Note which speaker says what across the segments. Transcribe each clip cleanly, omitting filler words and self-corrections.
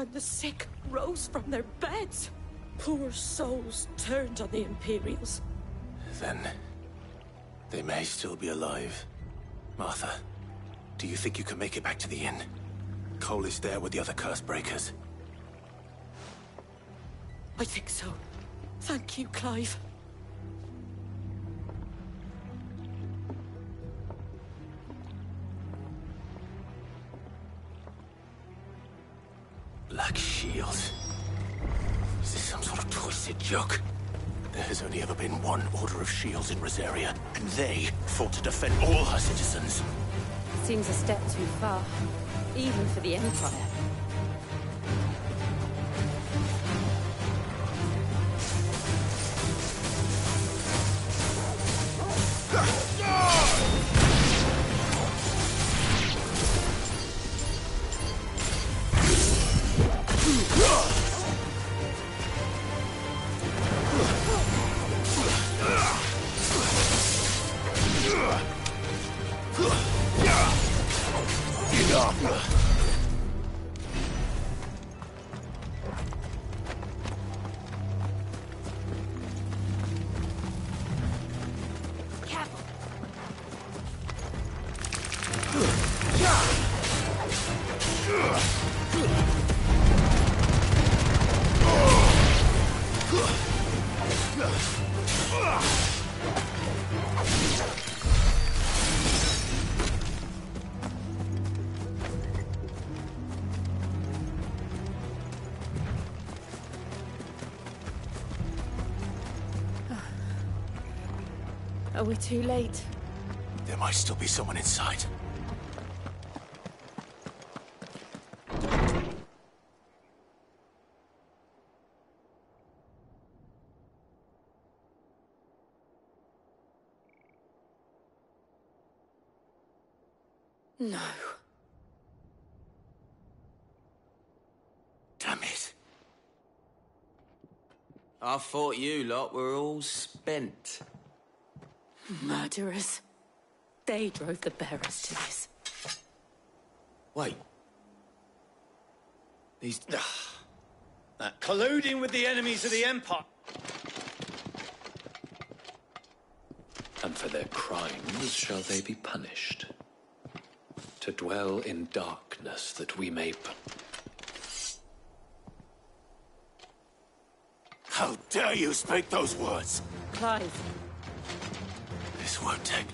Speaker 1: when the sick rose from their beds. Poor souls turned on the Imperials.
Speaker 2: Then they may still be alive. Martha, do you think you can make it back to the inn? Cole is there with the other curse breakers.
Speaker 1: I think so. Thank you, Clive.
Speaker 2: Black shields. Is this some sort of twisted joke? There has only ever been one Order of Shields in Rosaria, and they fought to defend all her citizens.
Speaker 3: Seems a step too far, even for the Empire.
Speaker 1: Are we too late?
Speaker 2: There might still be someone inside.
Speaker 1: No.
Speaker 2: Damn it.
Speaker 4: I thought you lot were all spent.
Speaker 1: Murderers. They drove the bearers to this.
Speaker 4: Wait. These...
Speaker 5: Colluding with the enemies of the Empire.
Speaker 6: And for their crimes shall they be punished. To dwell in darkness that we may...
Speaker 2: How dare you speak those words?
Speaker 1: Clive.
Speaker 2: This won't take.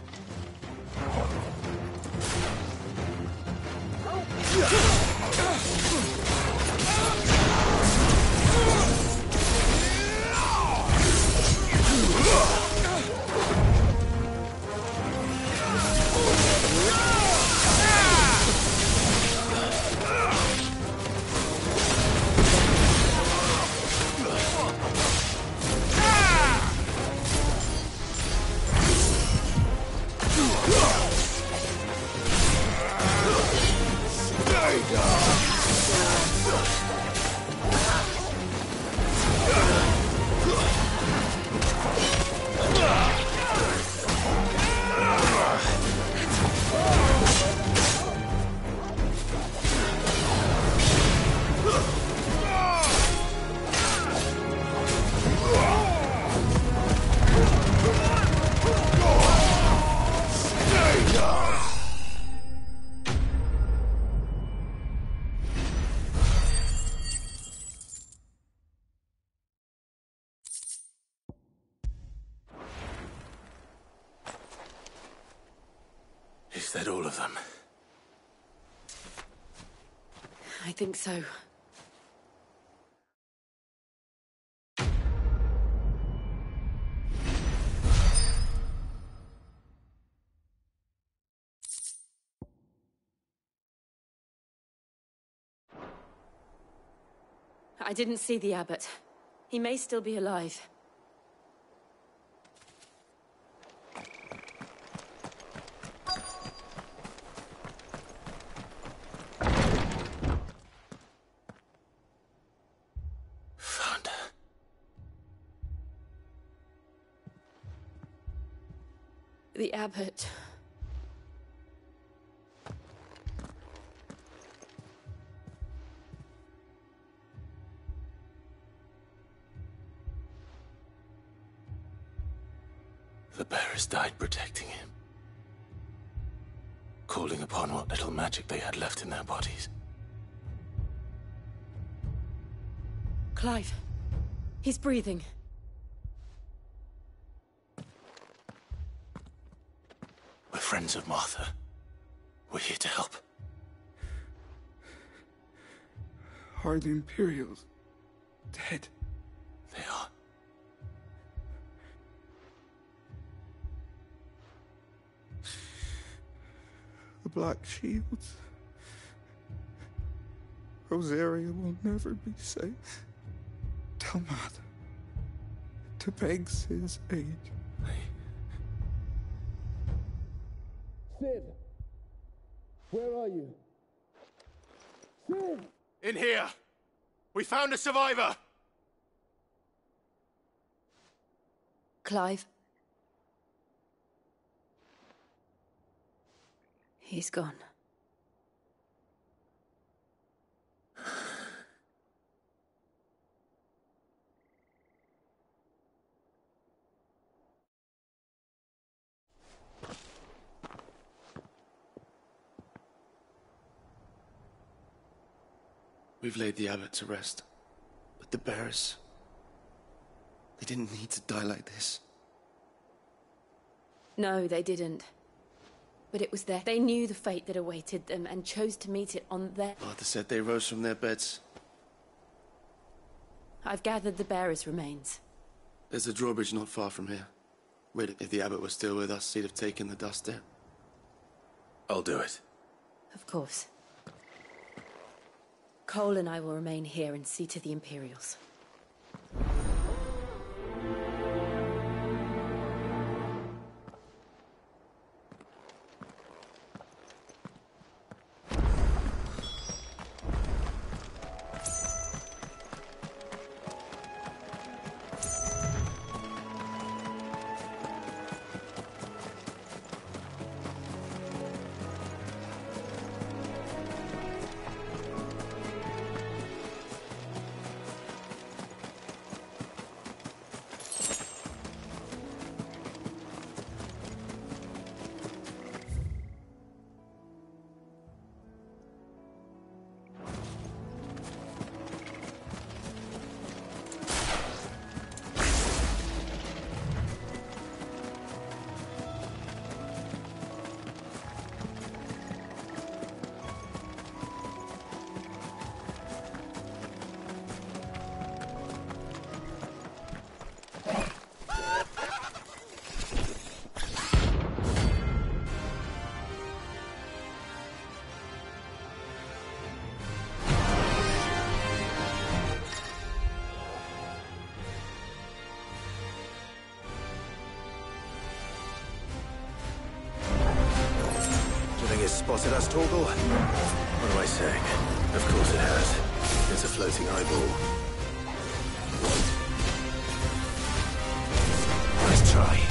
Speaker 2: Is that all of them?
Speaker 1: I think so. I didn't see the abbot. He may still be alive.
Speaker 2: Found her.
Speaker 1: The abbot.
Speaker 2: The bearers died protecting him. Calling upon what little magic they had left in their bodies.
Speaker 3: Clive. He's breathing.
Speaker 2: We're friends of Martha. We're here to help.
Speaker 5: Are the Imperials dead?
Speaker 2: They are.
Speaker 5: The Black Shields. Rosaria will never be safe. Tell Martha to beg Sid's aid.
Speaker 7: Sid! Where are you? Sid!
Speaker 2: In here! We found a survivor!
Speaker 3: Clive. He's gone.
Speaker 7: We've laid the abbot to rest. But the bearers... they didn't need to die like this.
Speaker 3: No, they didn't. But it was there. They knew the fate that awaited them and chose to meet it on their...
Speaker 7: Martha said they rose from their beds.
Speaker 3: I've gathered the bearers' remains.
Speaker 7: There's a drawbridge not far from here. Wait, if the abbot was still with us, he'd have taken the dust there.
Speaker 2: I'll do it.
Speaker 3: Of course. Cole and I will remain here and see to the Imperials.
Speaker 2: Spotted us, Torgal? What am I saying? Of course it has. It's a floating eyeball. Nice try.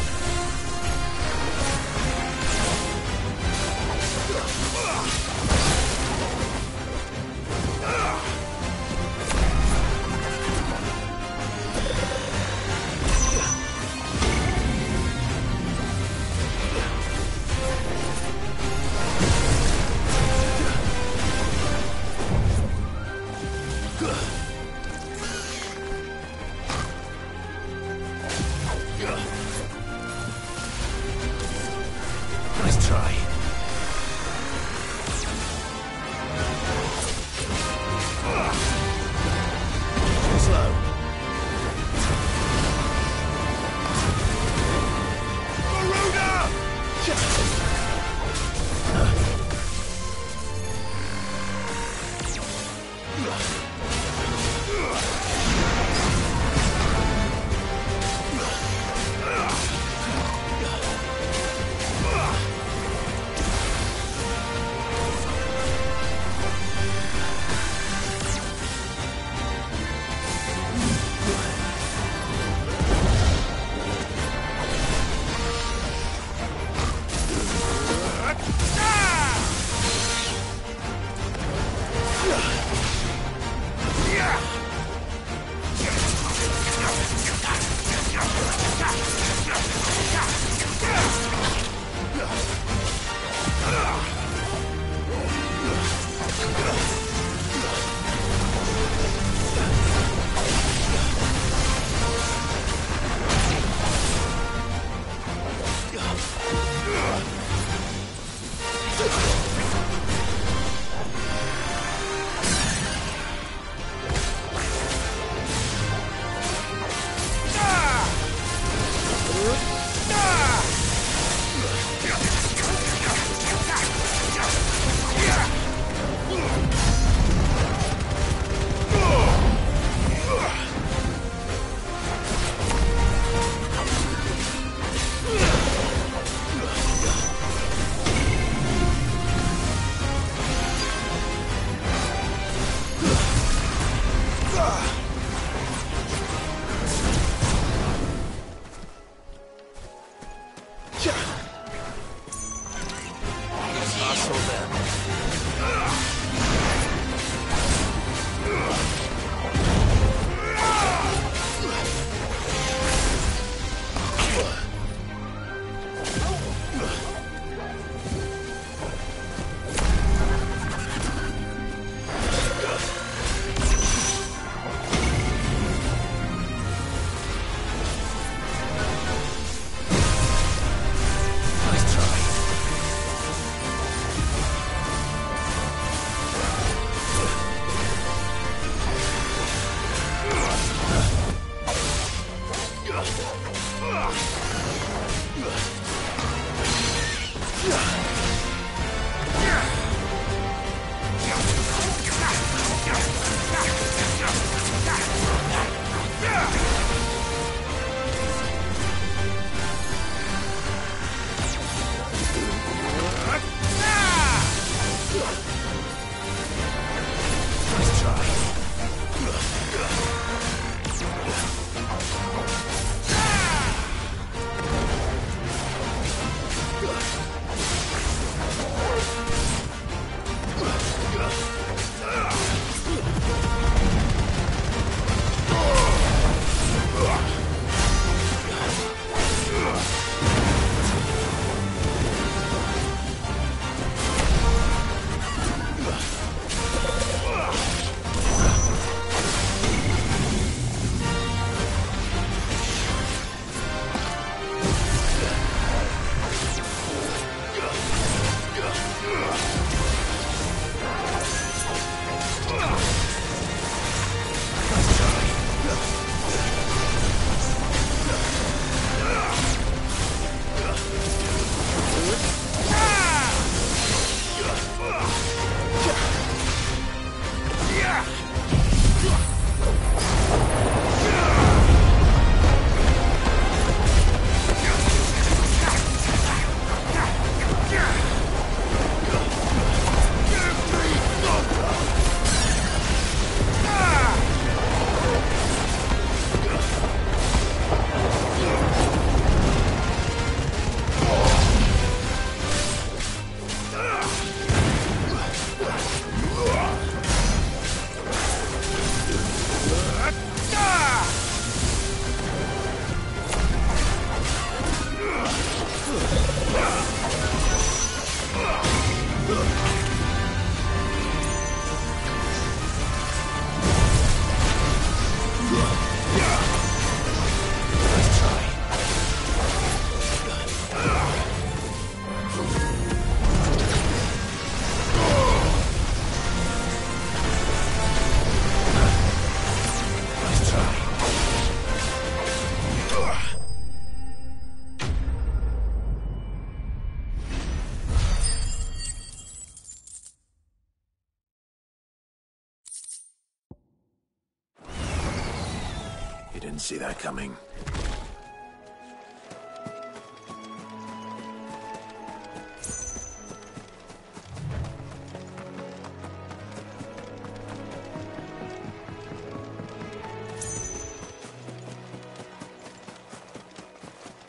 Speaker 2: didn't see that coming.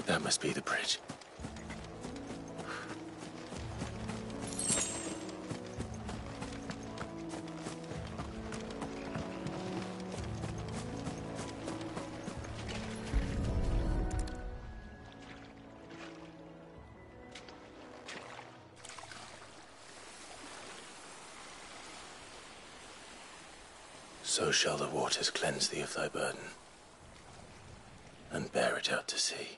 Speaker 2: That must be the bridge. So shall the waters cleanse thee of thy burden, and bear it out to sea.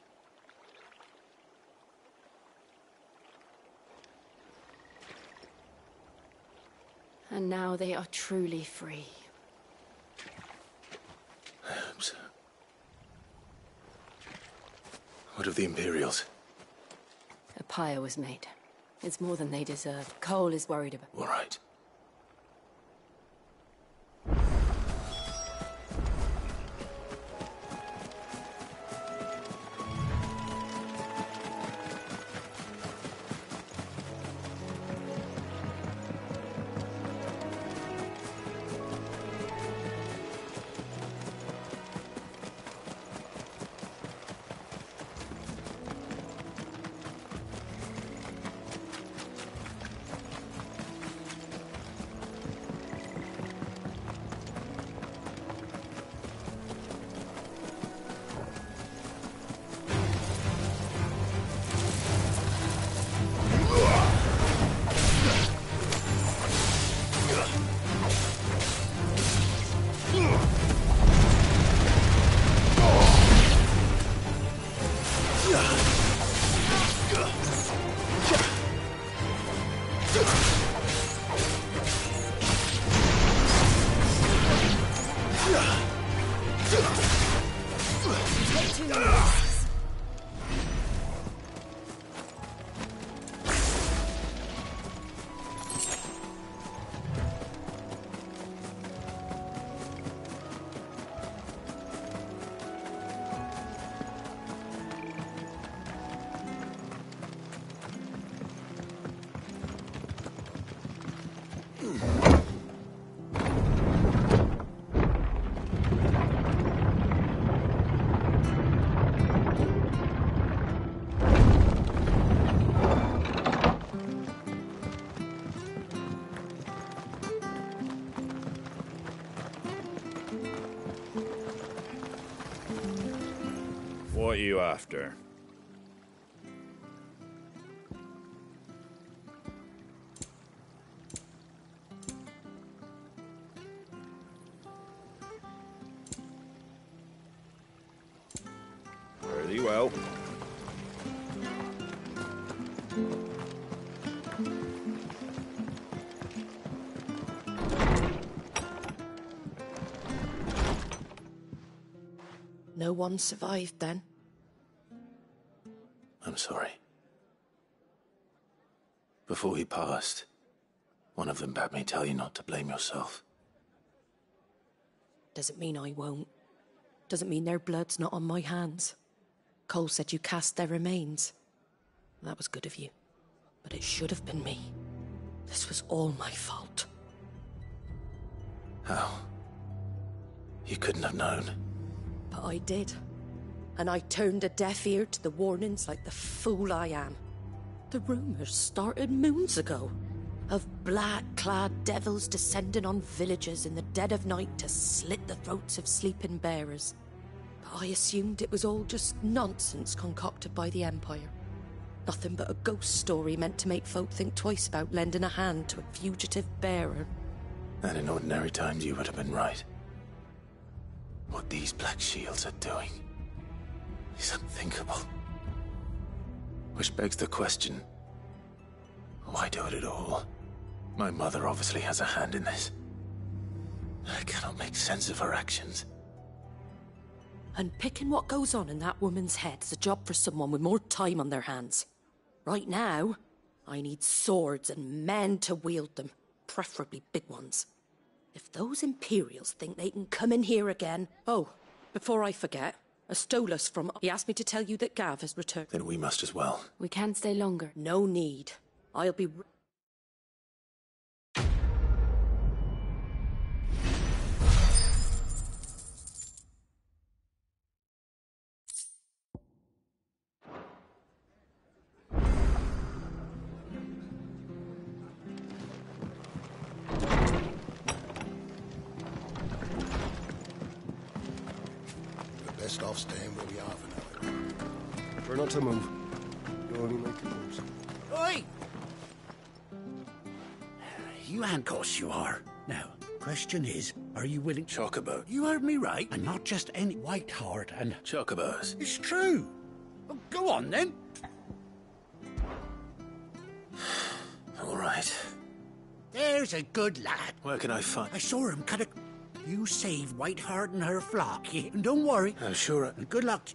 Speaker 3: And now they are truly free.
Speaker 2: I hope so. What of the Imperials?
Speaker 3: A pyre was made. It's more than they deserve. Cole is worried about...
Speaker 2: All right.
Speaker 8: What are you after? Very well.
Speaker 9: No one survived then?
Speaker 2: I'm sorry. Before he passed, one of them bade me tell you not to blame yourself.
Speaker 9: Doesn't mean I won't. Doesn't mean their blood's not on my hands. Cole said you cast their remains. That was good of you. But it should have been me. This was all my fault.
Speaker 2: How? You couldn't have known.
Speaker 9: But I did. And I turned a deaf ear to the warnings like the fool I am. The rumours started moons ago. Of black-clad devils descending on villages in the dead of night to slit the throats of sleeping bearers. But I assumed it was all just nonsense concocted by the Empire. Nothing but a ghost story meant to make folk think twice about lending a hand to a fugitive bearer.
Speaker 2: And in ordinary times you would have been right. What these Black Shields are doing is unthinkable. Which begs the question, why do it at all? My mother obviously has a hand in this. I cannot make sense of her actions.
Speaker 9: And picking what goes on in that woman's head is a job for someone with more time on their hands. Right now, I need swords and men to wield them, preferably big ones. If those Imperials think they can come in here again... Oh, Before I forget, a stole us from... He asked me to tell you that Gav has returned.
Speaker 2: Then we must as well.
Speaker 3: We can stay longer.
Speaker 9: No need. I'll be...
Speaker 10: Best off staying where we are for now. Prefer not to move. You only make it worse.
Speaker 11: Oi! You handcuffs you are. Now, question is, are you willing...
Speaker 2: Chocobo.
Speaker 11: You heard me right, and not just any white heart and...
Speaker 2: Chocobos.
Speaker 11: It's true. Well, go on, then.
Speaker 2: All right.
Speaker 11: There's a good lad.
Speaker 2: Where can I find...
Speaker 11: I saw him cut a... You save Whiteheart and her flock, yeah? And don't worry.
Speaker 2: I'm sure
Speaker 11: And good luck.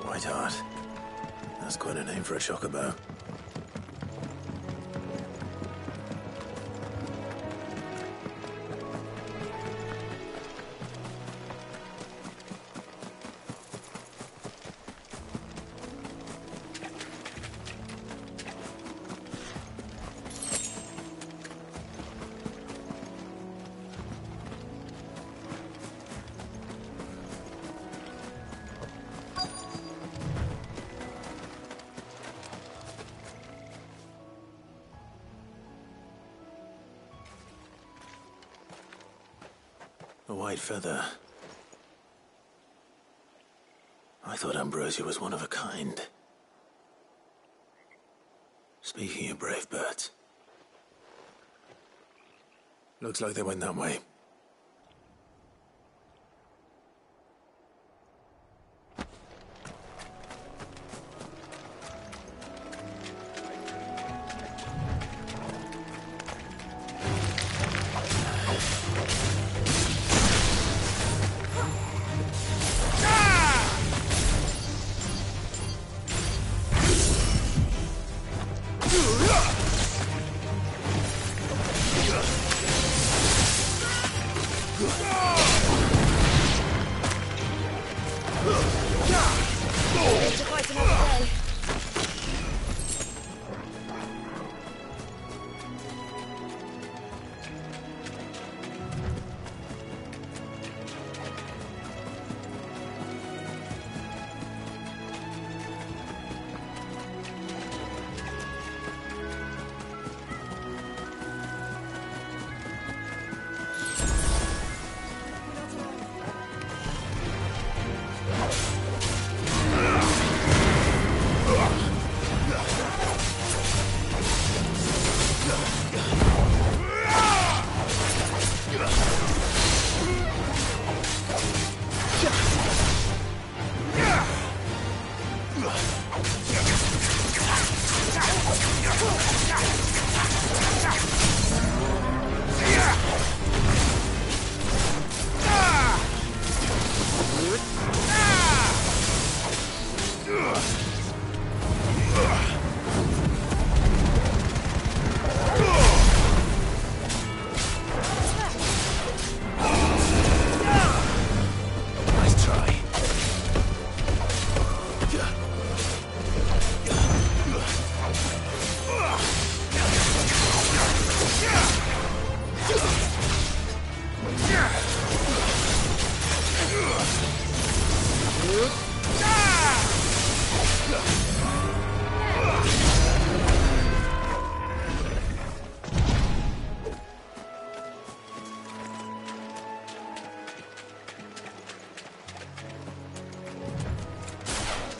Speaker 2: Whiteheart. That's quite a name for a chocobo. A white feather. I thought Ambrosia was one of a kind. Speaking of brave birds. Looks like they went that way.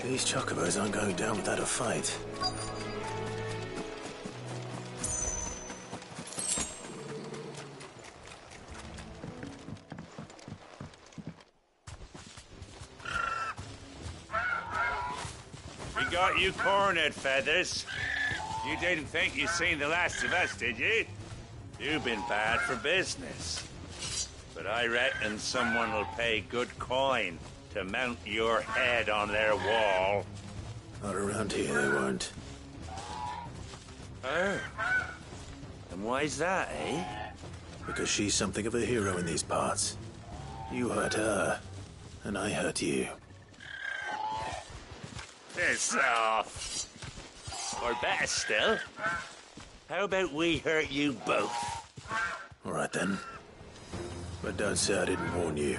Speaker 2: These chocobos aren't going down without a fight.
Speaker 8: We got you cornered, Feathers. You didn't think you'd seen the last of us, did you? You've been bad for business. But I reckon someone will pay good coin to mount your head on their wall.
Speaker 2: Not around here, they weren't.
Speaker 8: Oh. And why's that, eh?
Speaker 2: Because she's something of a hero in these parts. You hurt her, and I hurt you.
Speaker 8: Piss off. Or better still, how about we hurt you both?
Speaker 2: All right then. But don't say I didn't warn you.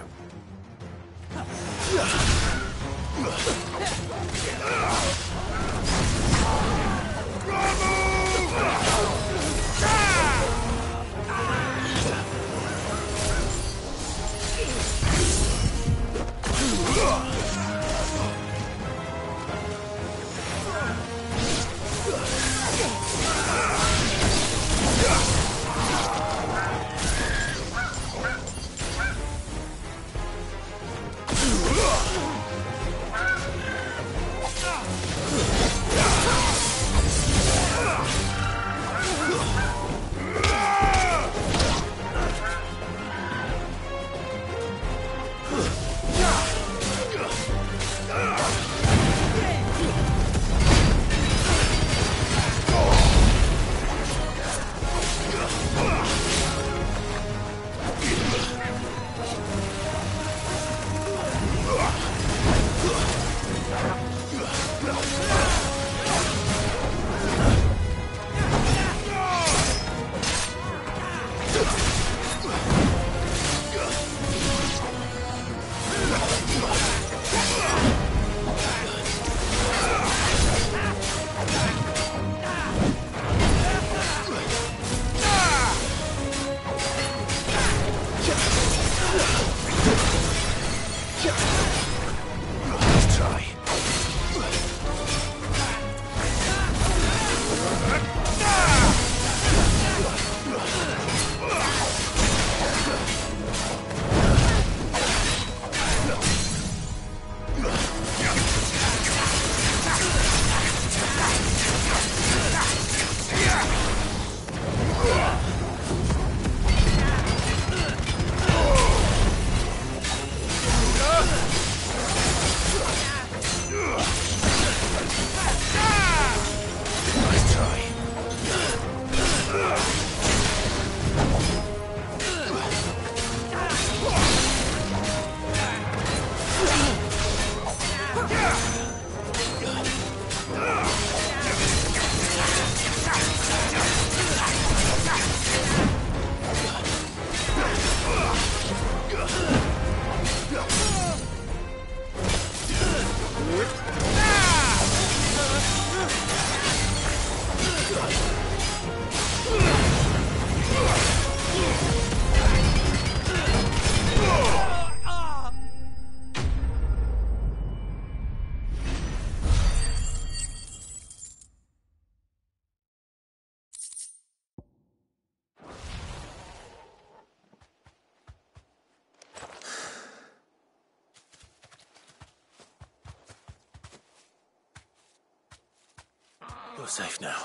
Speaker 2: You're safe now.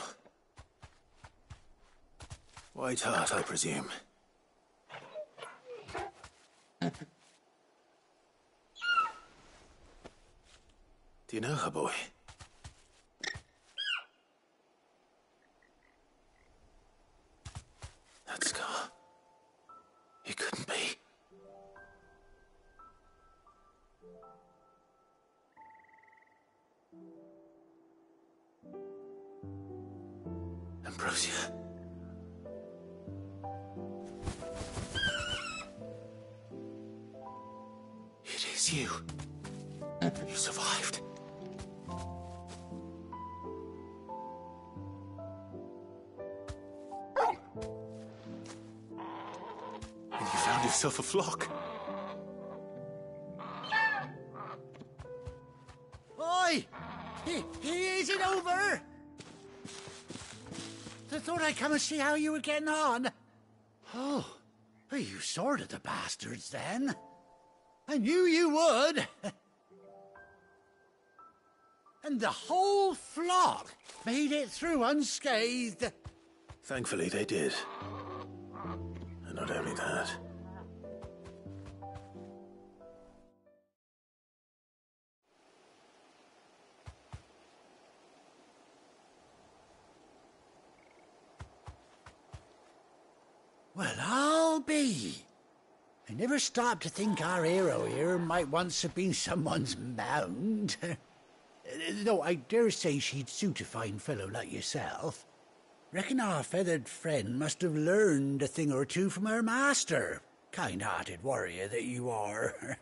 Speaker 2: White Heart, I presume. Do you know her, boy? That scar. It couldn't be. Ambrosia. It is you. You survived. And you found yourself a flock.
Speaker 11: Oi! Is it over? I thought I'd come and see how you were getting on. Oh, well, you sorted the bastards then. I knew you would. And the whole flock made it through unscathed.
Speaker 2: Thankfully, they did. And not only that,
Speaker 11: Well, I'll be. I never stopped to think our hero here might once have been someone's mount. Though I dare say she'd suit a fine fellow like yourself. Reckon our feathered friend must have learned a thing or two from her master. Kind-hearted warrior that you are.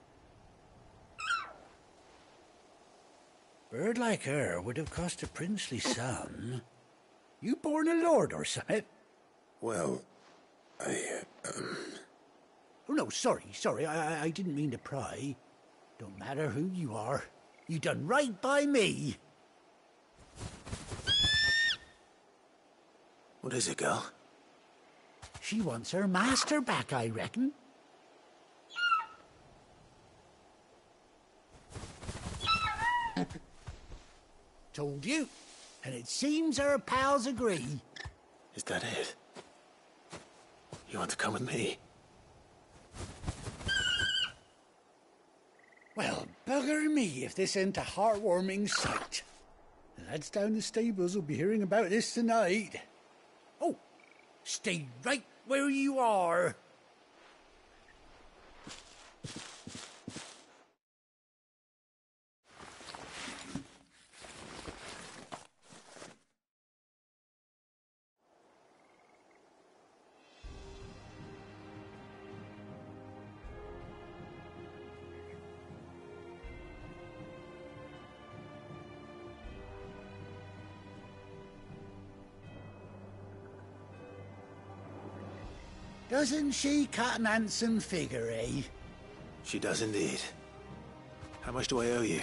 Speaker 11: Bird like her would have cost a princely sum. You born a lord or something?
Speaker 10: Well,
Speaker 11: Oh, no, sorry. I didn't mean to pry. Don't matter who you are. You done right by me.
Speaker 2: What is it, girl?
Speaker 11: She wants her master back, I reckon. Told you. And it seems her pals agree.
Speaker 2: Is that it? You want to come with me?
Speaker 11: Well, bugger me if this ain't a heartwarming sight. The lads down the stables will be hearing about this tonight. Oh, stay right where you are. Doesn't she cut an handsome figure, eh?
Speaker 2: She does indeed. How much do I owe you?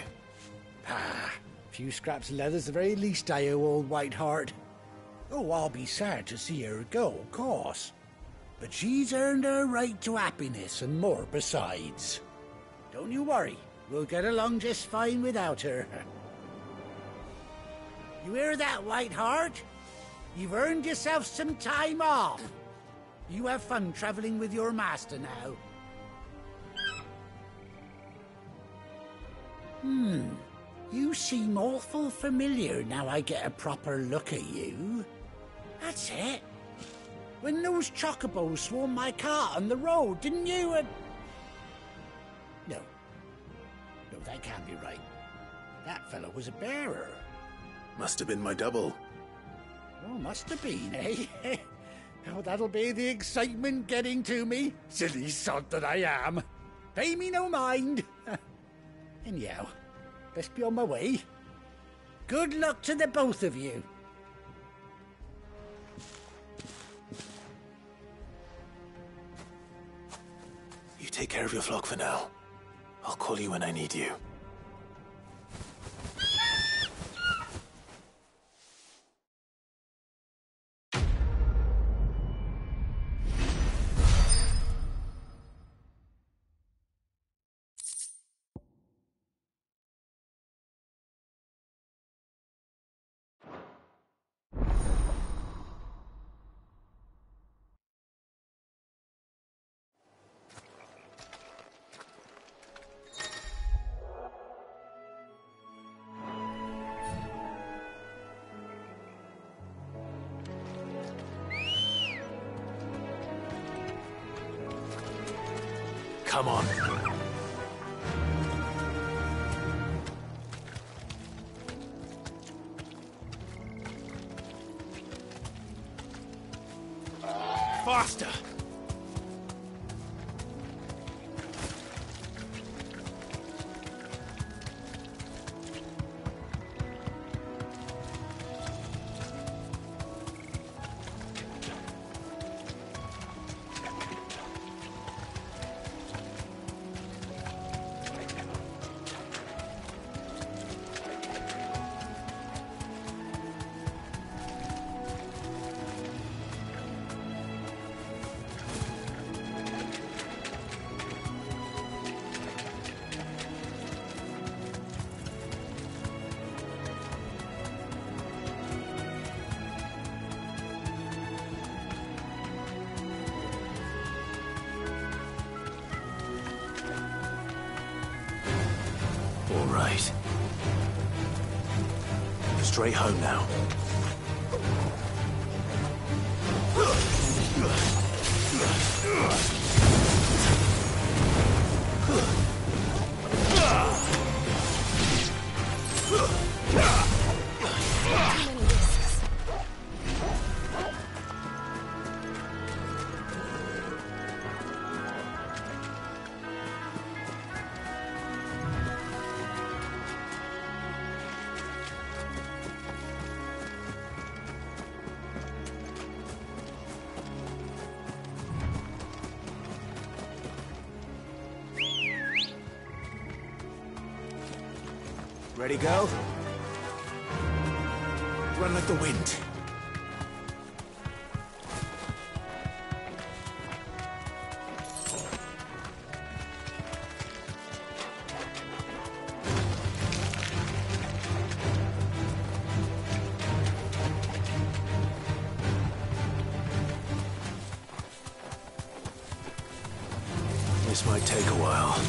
Speaker 11: Ah, a few scraps of leather's the very least I owe old Whiteheart. Oh, I'll be sad to see her go, of course. But she's earned her right to happiness and more besides. Don't you worry, we'll get along just fine without her. You hear that, Whiteheart? You've earned yourself some time off. You have fun traveling with your master now. You seem awful familiar now I get a proper look at you. That's it. When those chocobos swarmed my cart on the road, didn't you? No, that can't be right. That fellow was a bearer.
Speaker 2: Must have been my double.
Speaker 11: Oh, must have been, eh? Oh, that'll be the excitement getting to me. Silly sod that I am. Pay me no mind. Anyhow, best be on my way. Good luck to the both of you.
Speaker 2: You take care of your flock for now. I'll call you when I need you. Come on.
Speaker 7: Faster!
Speaker 2: All right. Straight home now. Ready, go? Run like the wind. This might take a while.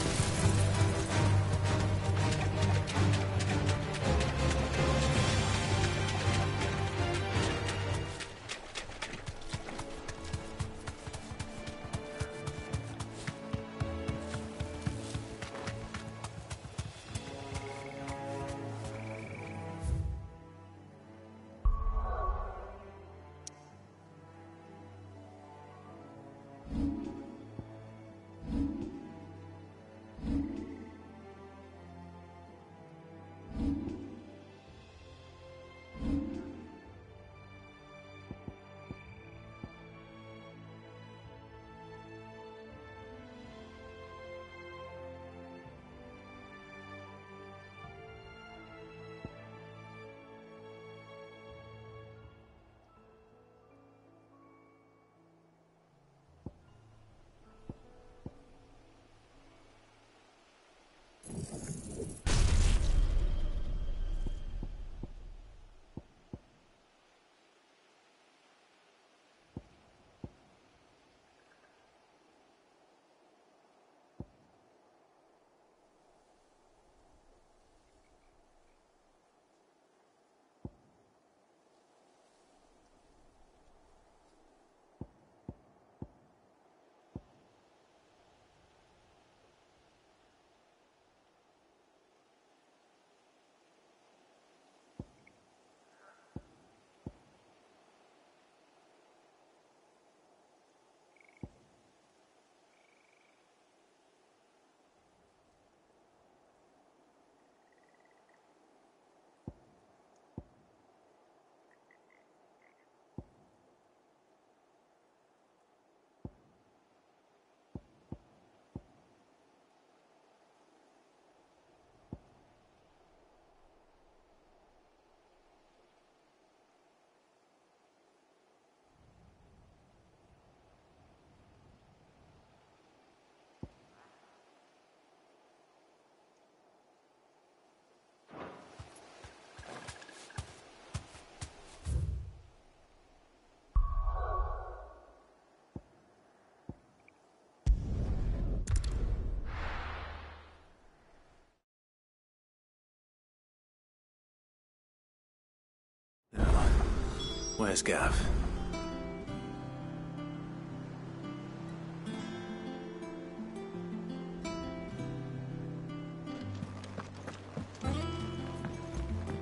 Speaker 2: Where's Gav?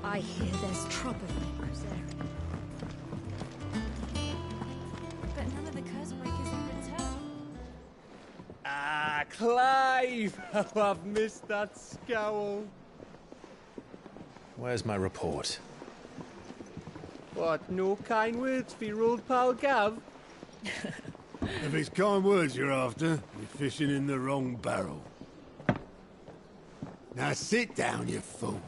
Speaker 12: I hear there's troublemakers there.
Speaker 13: But none of the curse breakers in return.
Speaker 14: Ah, Clive! Oh, I've missed that scowl.
Speaker 2: Where's my report?
Speaker 14: What, no kind words for your old pal Gav?
Speaker 10: If it's kind words you're after, you're fishing in the wrong barrel. Now sit down, you fool.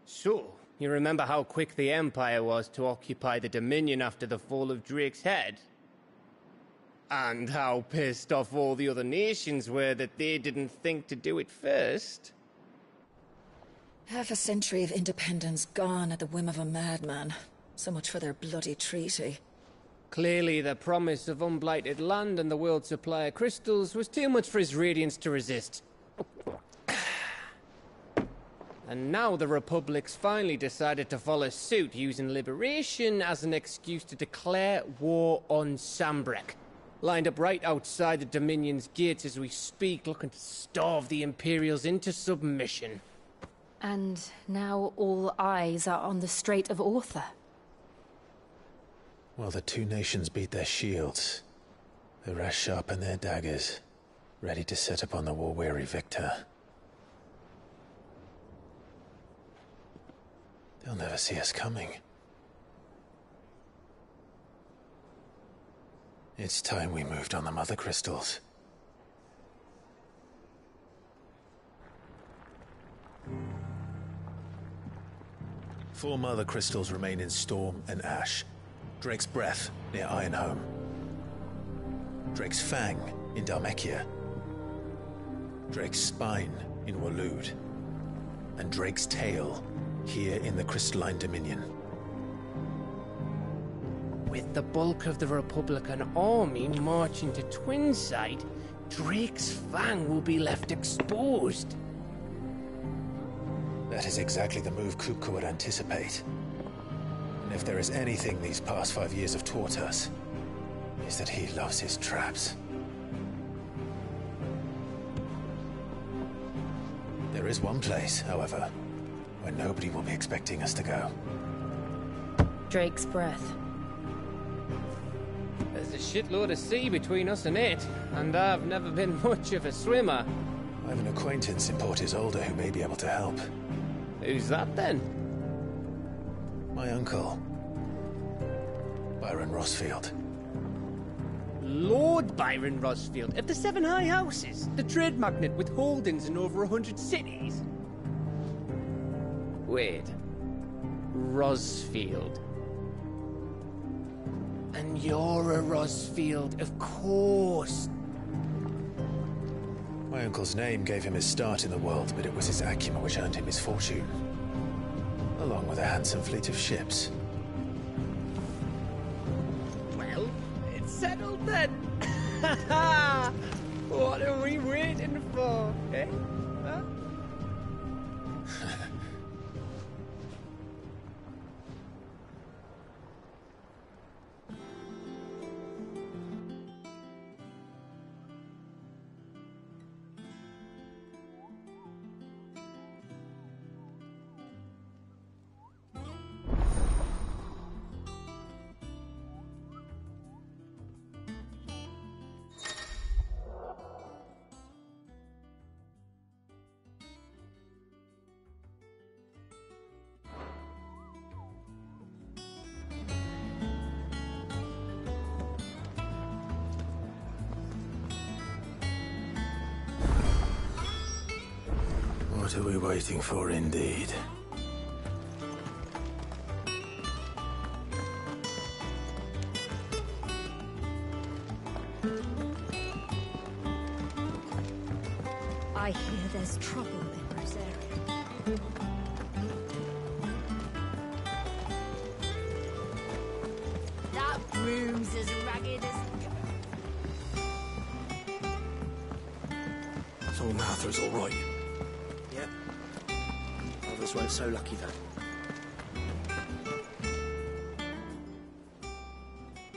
Speaker 14: So, you remember how quick the Empire was to occupy the Dominion after the fall of Drake's head? And how pissed off all the other nations were that they didn't think to do it first?
Speaker 9: Half a century of independence gone at the whim of a madman. So much for their bloody treaty.
Speaker 14: Clearly, the promise of unblighted land and the world's supply of crystals was too much for his radiance to resist. And now the Republic's finally decided to follow suit, using liberation as an excuse to declare war on Sambrek. Lined up right outside the Dominion's gates as we speak, looking to starve the Imperials into submission.
Speaker 3: And now all eyes are on the Strait of Author.
Speaker 2: Well, the two nations beat their shields. The rest sharpen their daggers, ready to set upon the war-weary victor. They'll never see us coming. It's time we moved on the mother crystals. Four mother crystals remain in Storm and Ash. Drake's Breath near Ironhome. Drake's Fang in Dhalmekia. Drake's Spine in Waloed. And Drake's Tail here in the Crystalline Dominion.
Speaker 14: With the bulk of the Republican army marching to Twinside, Drake's Fang will be left exposed.
Speaker 2: That is exactly the move Kupka would anticipate. And if there is anything these past 5 years have taught us, is that he loves his traps. There is one place, however, where nobody will be expecting us to go.
Speaker 9: Drake's Breath.
Speaker 14: There's a shitload of sea between us and it, and I've never been much of a swimmer.
Speaker 2: I have an acquaintance in Port Isolde who may be able to help.
Speaker 14: Who's that then?
Speaker 2: My uncle, Byron Rossfield.
Speaker 14: Lord Byron Rossfield of the Seven High Houses, the trade magnate with holdings in over 100 cities. Wait, Rossfield. And you're a Rossfield, of course.
Speaker 2: My uncle's name gave him his start in the world, but it was his acumen which earned him his fortune. Along with a handsome fleet of ships.
Speaker 14: Well, it's settled then. What are we waiting for, eh? Huh?
Speaker 2: What are we waiting for, indeed?
Speaker 12: I hear there's trouble in Rosaria.
Speaker 13: That room's as ragged as...
Speaker 10: So Martha's all right. Yep. Others weren't so lucky, though.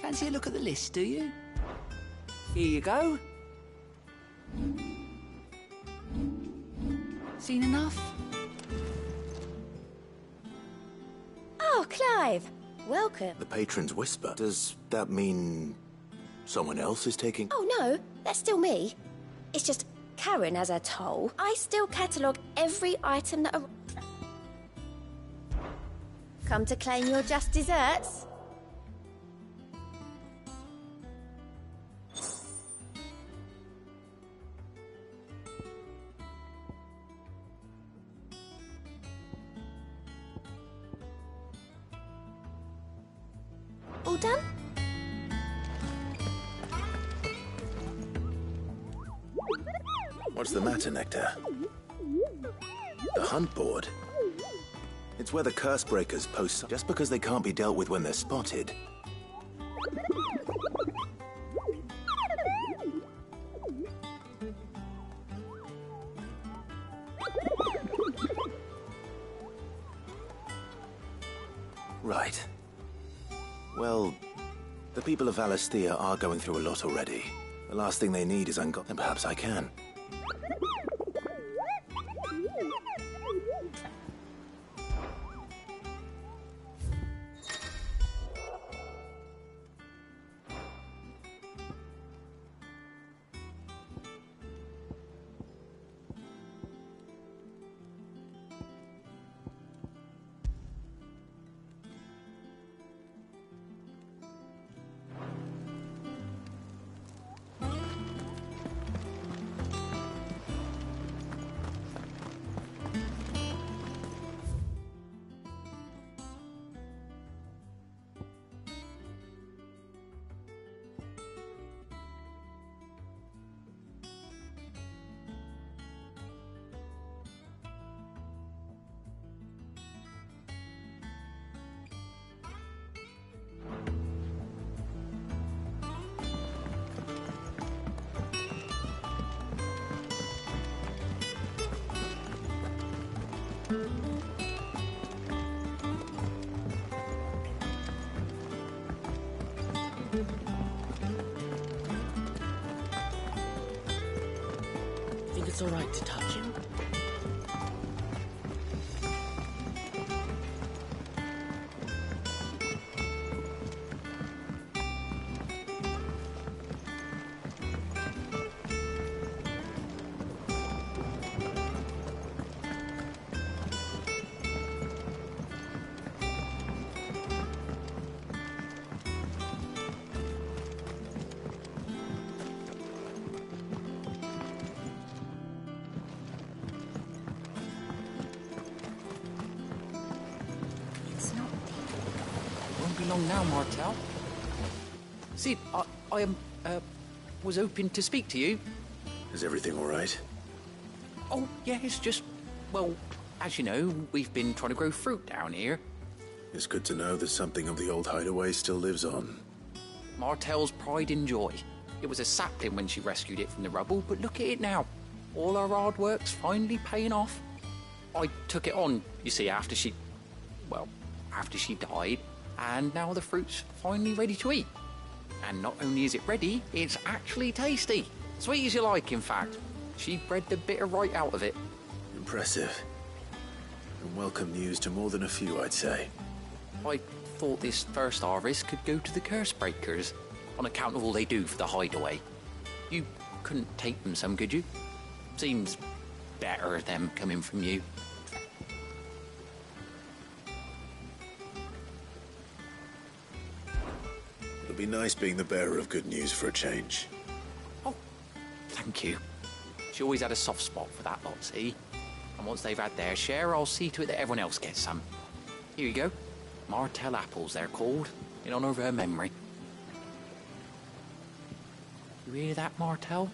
Speaker 4: Fancy a look at the list, do you? Here you go. Seen enough?
Speaker 9: Oh, Clive. Welcome.
Speaker 10: The patron's whisper. Does that mean someone else is taking...
Speaker 9: Oh, no. That's still me. It's just Karen has her toll. I still catalogue every item that... Come to claim your just desserts? All done?
Speaker 2: What's the matter, Nectar?
Speaker 10: The hunt board? It's where the curse breakers post just because they can't be dealt with when they're spotted. Right. Well, the people of Valisthea are going through a lot already. The last thing they need is and perhaps I can.
Speaker 9: it's all right to touch him.
Speaker 4: Won't be long now, Martel. Sid, I was hoping to speak to you.
Speaker 10: Is everything all right?
Speaker 4: Oh, yeah, it's just, well, as you know, we've been trying to grow fruit down here.
Speaker 10: It's good to know that something of the old hideaway still lives on.
Speaker 4: Martel's pride and joy. It was a sapling when she rescued it from the rubble, but look at it now. All our hard work's finally paying off. I took it on, you see, after she died, and now the fruit's finally ready to eat. And not only is it ready, it's actually tasty. Sweet as you like, in fact. She bred the bitter right out of it.
Speaker 10: Impressive. And welcome news to more than a few, I'd say.
Speaker 4: I thought this first harvest could go to the curse breakers, on account of all they do for the hideaway. You couldn't take them some, could you? Seems better them coming from you.
Speaker 10: It'll be nice being the bearer of good news for a change.
Speaker 4: Oh, thank you. She always had a soft spot for that lot, see? And once they've had their share, I'll see to it that everyone else gets some. Here you go. Martel apples, they're called, in honour of her memory. You hear that, Martel?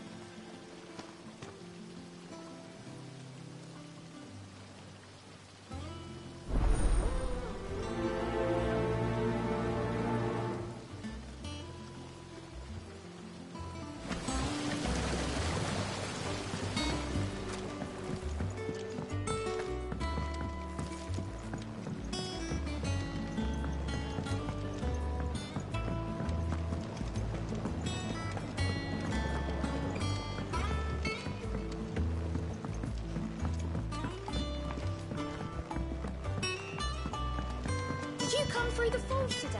Speaker 13: Did you come through the falls today?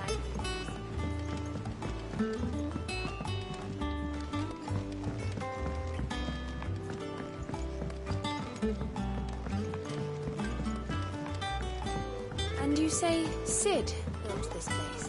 Speaker 13: And you say Sid built this place?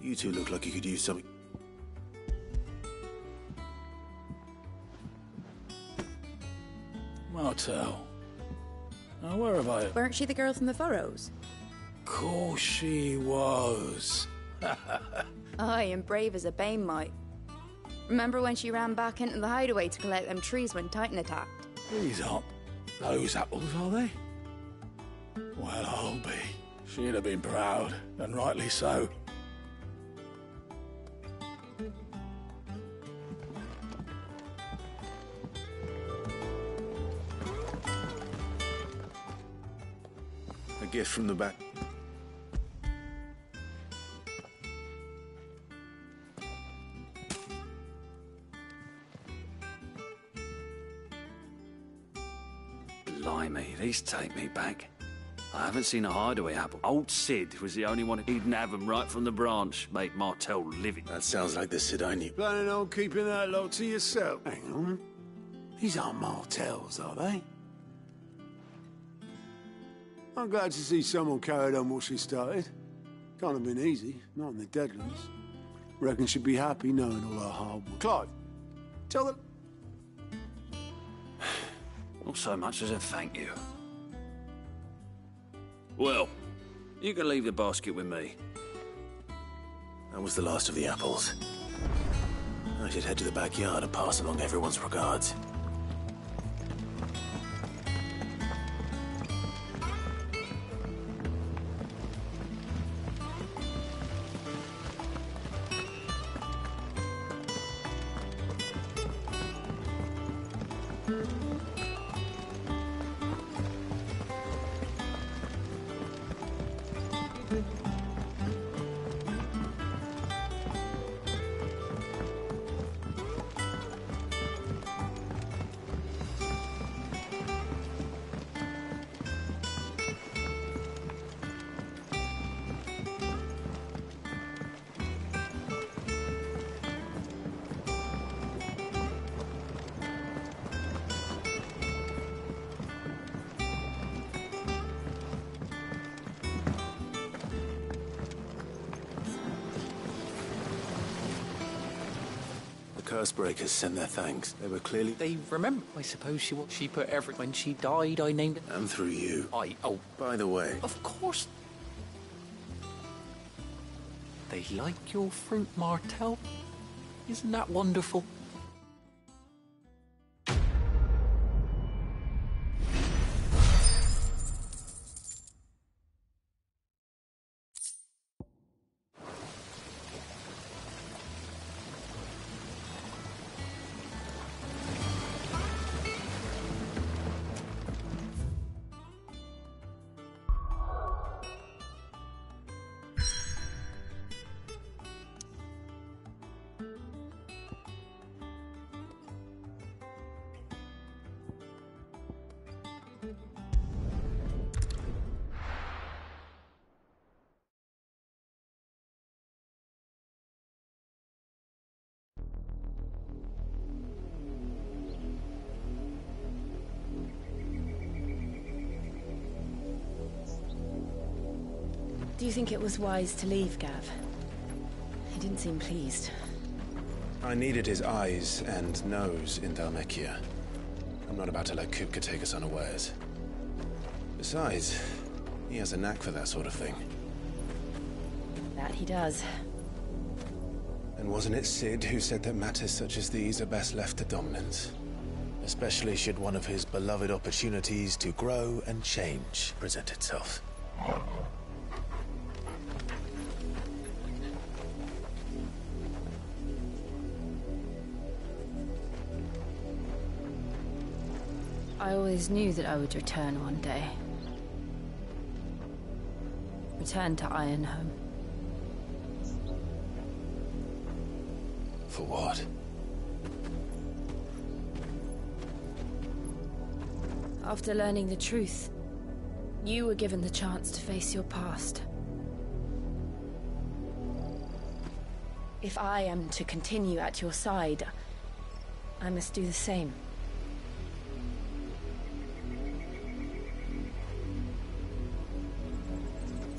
Speaker 10: You two look like you could use something.
Speaker 15: Martel. Now, where have I...
Speaker 12: Weren't she the girl from the Furrows?
Speaker 15: Course she was.
Speaker 12: Aye, and brave as a bane might. Remember when she ran back into the hideaway to collect them trees when Titan attacked?
Speaker 15: These aren't those apples, are they? Well, I'll be. She'd have been proud, and rightly so.
Speaker 10: A gift from the back.
Speaker 16: Blimey, these take me back. I haven't seen a hideaway apple. Old Sid was the only one who didn't have them right from the branch. Made Martel living.
Speaker 10: That sounds like the Sid I knew.
Speaker 17: Planning on keeping that lot to yourself? Hang on. These aren't Martels, are they? I'm glad to see someone carried on what she started. Can't have been easy, not in the Deadlands. Reckon she'd be happy knowing all her hard work. Clive, tell them...
Speaker 16: Not so much as a thank you. Well, you can leave the basket with me.
Speaker 10: That was the last of the apples. I should head to the backyard and pass along everyone's regards. Cursebreakers send their thanks. They were clearly...
Speaker 4: They remember, I suppose she put every... When she died, I named it...
Speaker 10: And through you.
Speaker 4: Oh.
Speaker 10: By the way...
Speaker 4: Of course. They like your fruit, Martel. Isn't that wonderful?
Speaker 3: Do you think it was wise to leave, Gav? He didn't seem pleased.
Speaker 10: I needed his eyes and nose in Dhalmekia. I'm not about to let Kupka take us unawares. Besides, he has a knack for that sort of thing.
Speaker 3: That he does.
Speaker 10: And wasn't it Sid who said that matters such as these are best left to dominance? Especially should one of his beloved opportunities to grow and change present itself.
Speaker 3: I always knew that I would return one day. Return to Ironhome.
Speaker 10: For what?
Speaker 3: After learning the truth, you were given the chance to face your past. If I am to continue at your side, I must do the same.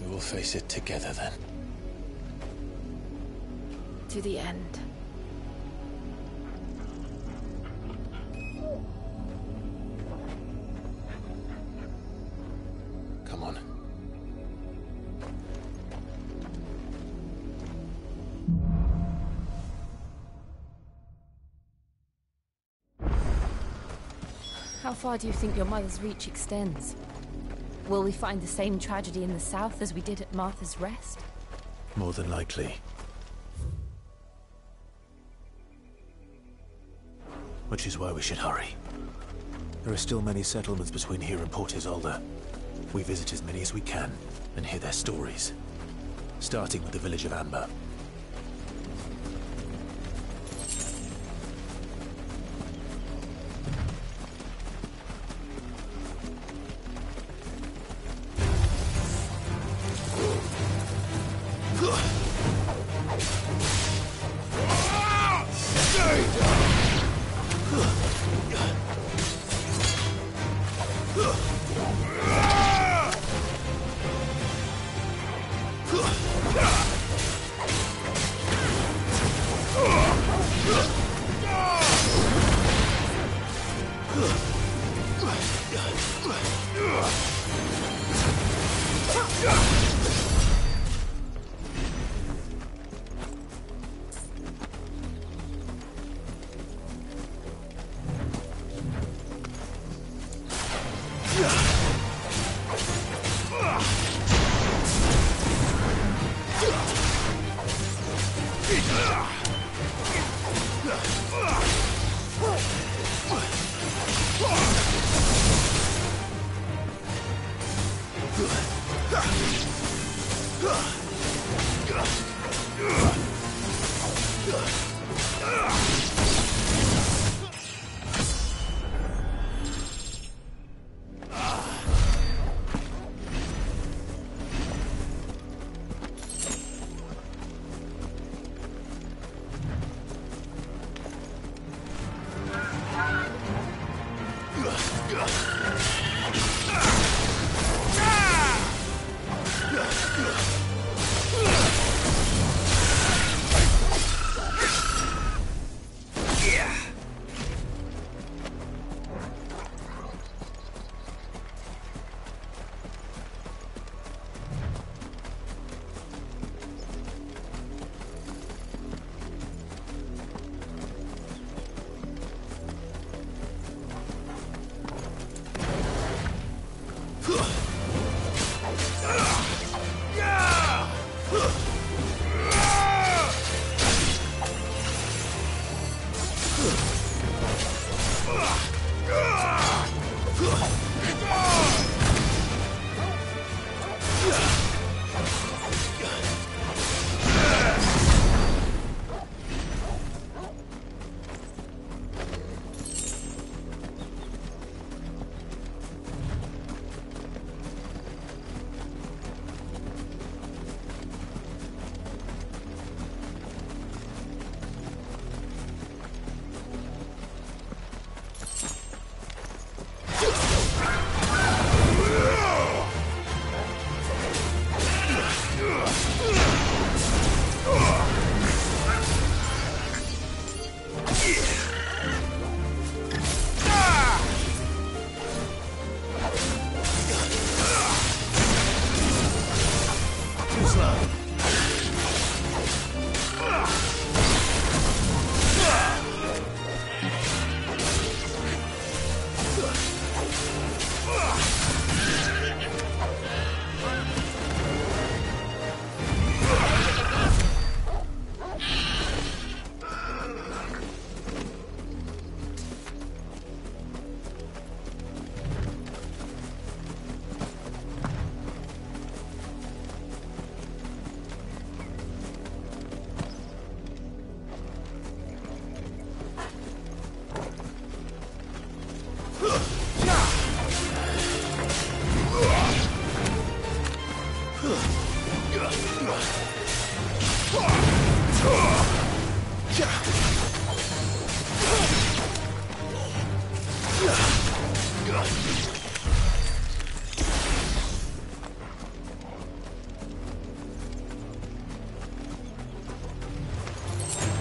Speaker 10: We will face it together then.
Speaker 3: To the end.
Speaker 10: Come on.
Speaker 3: How far do you think your mother's reach extends? Will we find the same tragedy in the south as we did at Martha's Rest?
Speaker 10: More than likely. Which is why we should hurry. There are still many settlements between here and Port Isolde. We visit as many as we can and hear their stories. Starting with the village of Amber.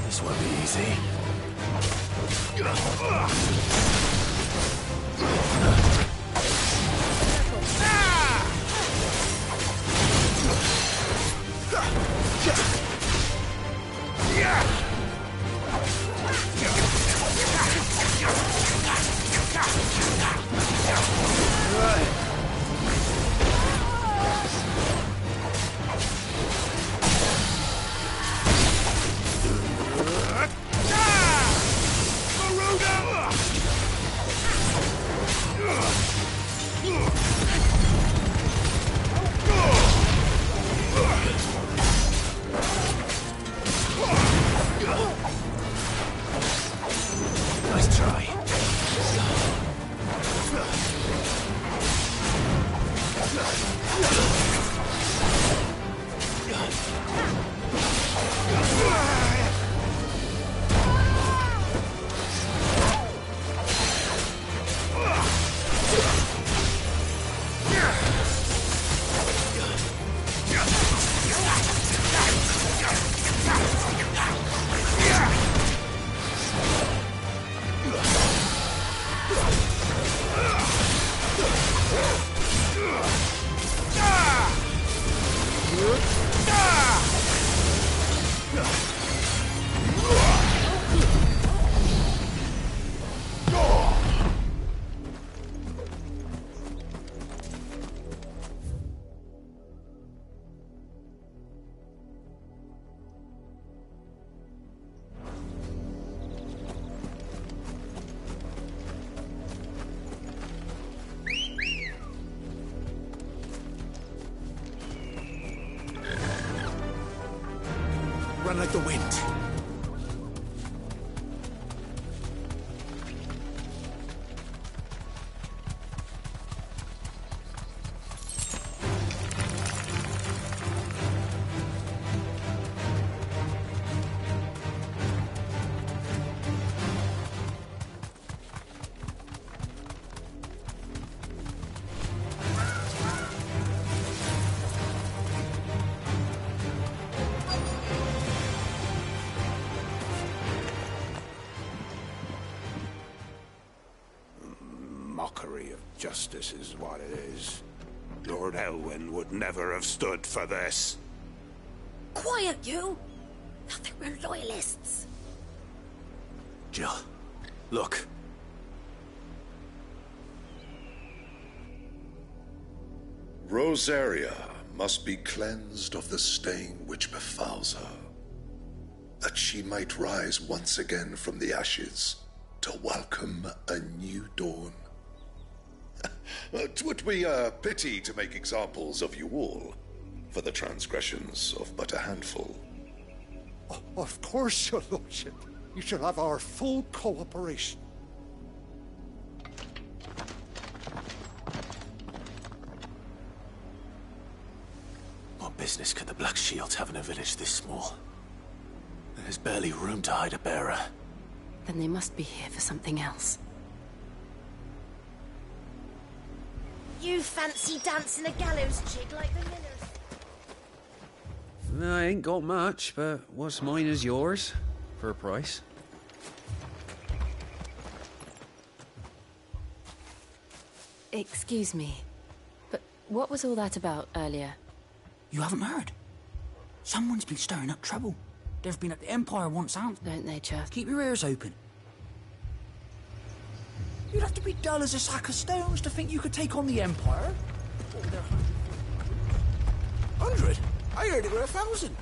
Speaker 2: This won't be easy.
Speaker 15: run like the wind.
Speaker 18: Mockery of justice is what it is. Lord Elwyn would never have stood for this.
Speaker 9: Quiet, you! Thought they were loyalists.
Speaker 2: Jill, look.
Speaker 19: Rosaria must be cleansed of the stain which befouls her, that she might rise once again from the ashes to welcome a new dawn. 'Twould be a pity to make examples of you all, for the transgressions of but a handful.
Speaker 20: Of course, your lordship. You shall have our full cooperation.
Speaker 2: What business could the Black Shields have in a village this small? There's barely room to hide a bearer.
Speaker 9: Then they must be here for something else.
Speaker 21: You fancy dancing a gallows jig like the millers?
Speaker 22: I ain't got much, but what's mine is yours, for a price.
Speaker 3: Excuse me, but what was all that about earlier?
Speaker 23: You haven't heard? Someone's been stirring up trouble. They've been at the Empire once out.
Speaker 3: Don't they, Chuff?
Speaker 23: Keep your ears open. You'd have to be dull as a sack of stones to think you could take on the Empire. What were there, 100? I heard it were 1,000.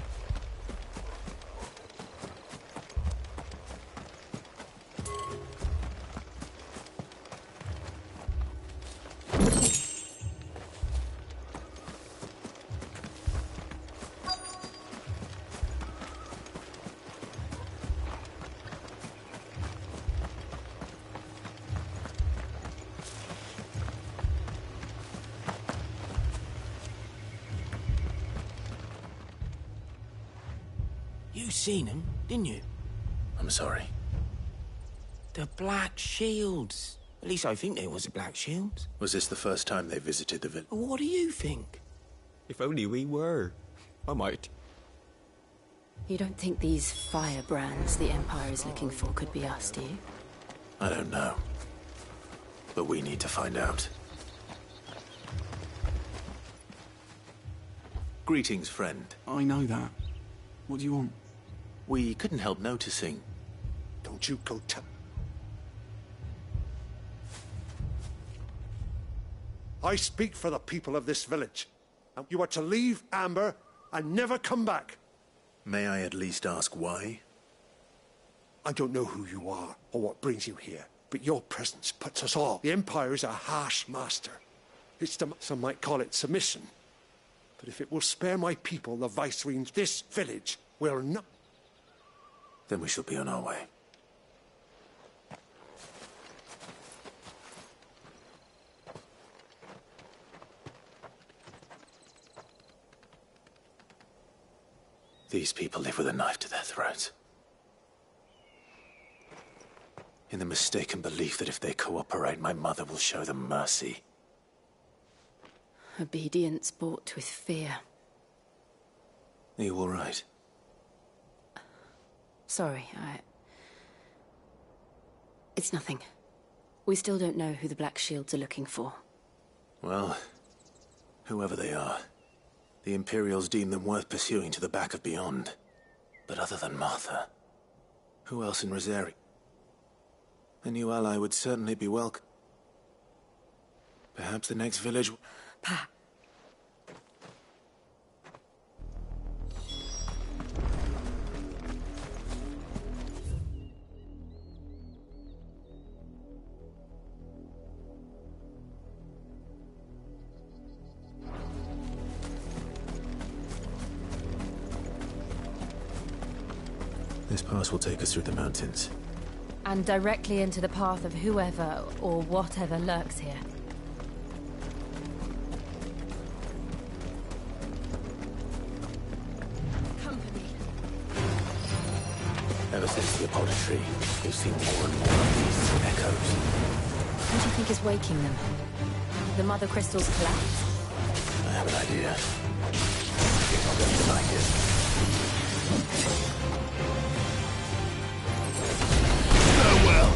Speaker 24: You seen them, didn't you?
Speaker 2: I'm sorry.
Speaker 24: The Black Shields. At least I think they was the Black Shields.
Speaker 2: Was this the first time they visited the village?
Speaker 24: What do you think?
Speaker 25: If only we were. I might.
Speaker 3: You don't think these firebrands the Empire is looking for could be us, do you?
Speaker 2: I don't know. But we need to find out. Greetings, friend.
Speaker 25: I know that. What do you want?
Speaker 2: We couldn't help noticing.
Speaker 20: Don't you go I speak for the people of this village. You are to leave Amber and never come back.
Speaker 2: May I at least ask why?
Speaker 20: I don't know who you are or what brings you here, but your presence puts us all. The Empire is a harsh master. Some might call it submission. But if it will spare my people the Viceroy, this village will not.
Speaker 2: Then we shall be on our way. These people live with a knife to their throats. In the mistaken belief that if they cooperate, my mother will show them mercy.
Speaker 3: Obedience bought with fear.
Speaker 2: Are you all right?
Speaker 3: Sorry, It's nothing. We still don't know who the Black Shields are looking for.
Speaker 2: Well, whoever they are, the Imperials deem them worth pursuing to the back of beyond. But other than Martha, who else in Rosaria? A new ally would certainly be welcome. Perhaps the next village...
Speaker 9: Pa.
Speaker 2: This pass will take us through the mountains.
Speaker 3: And directly into the path of whoever or whatever lurks here.
Speaker 9: Company.
Speaker 2: Ever since the Apollo tree, we've seen more and more of these echoes.
Speaker 3: What do you think is waking them? The mother crystal's collapse?
Speaker 2: I have an idea. You're not going to like it. Farewell!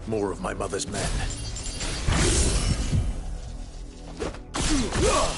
Speaker 2: More of my mother's men. Farewell!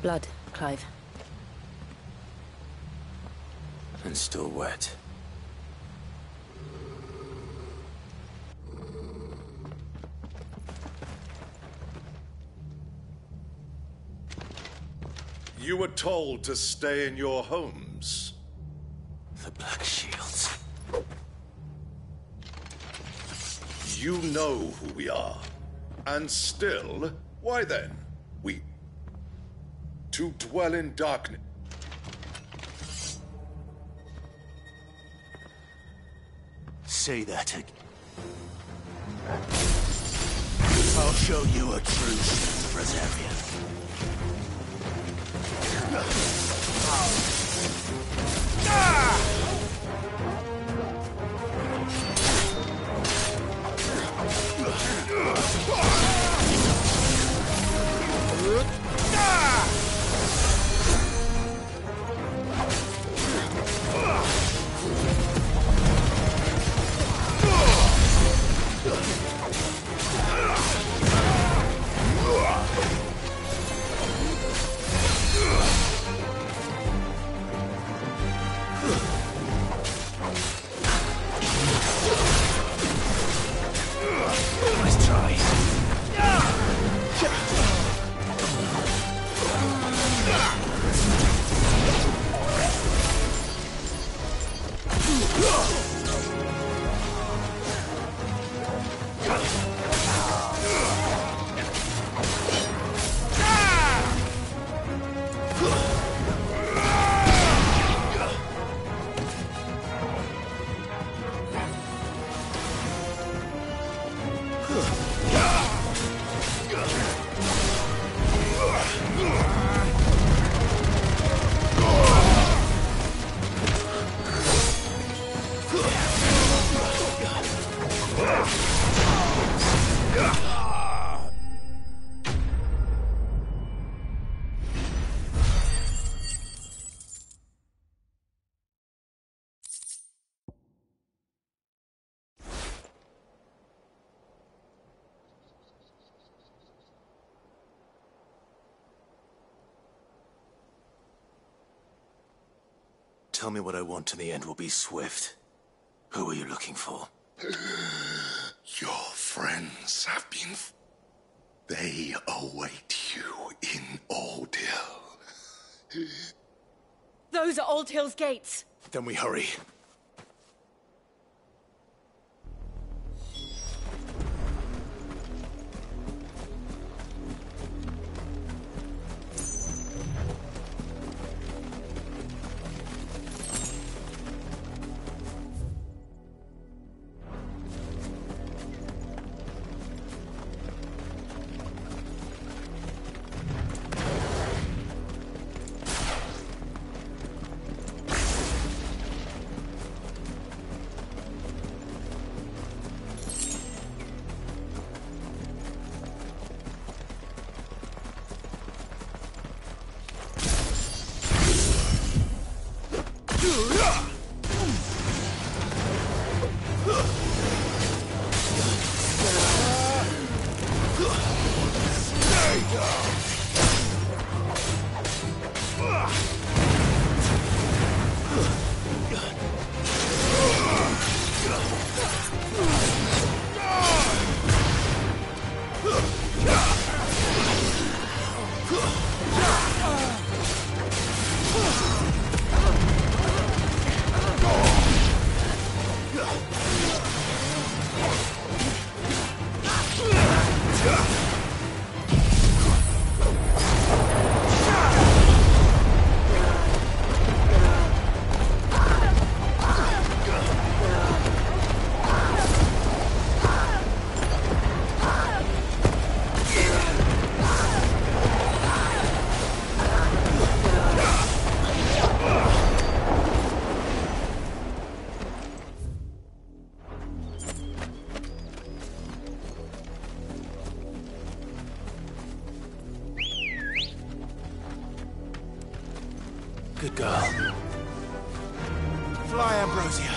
Speaker 9: Blood, Clive.
Speaker 2: And still wet.
Speaker 19: You were told to stay in your homes.
Speaker 2: The Black Shields.
Speaker 19: You know who we are. And still, why then? We... to dwell in darkness.
Speaker 2: Say that again. I'll show you a true Brazzarian. Tell me what I want and the end will be swift. Who are you looking for?
Speaker 19: Your friends have been... They await you in Old Hill.
Speaker 21: Those are Old Hill's gates.
Speaker 2: Then we hurry. Good girl. Fly, Ambrosia.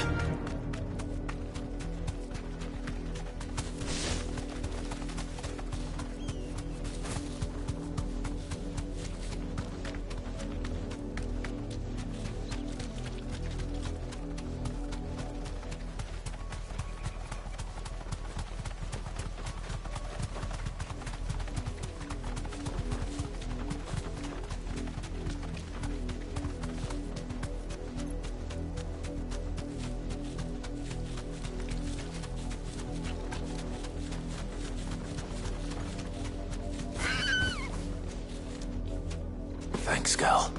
Speaker 2: Thanks, girl.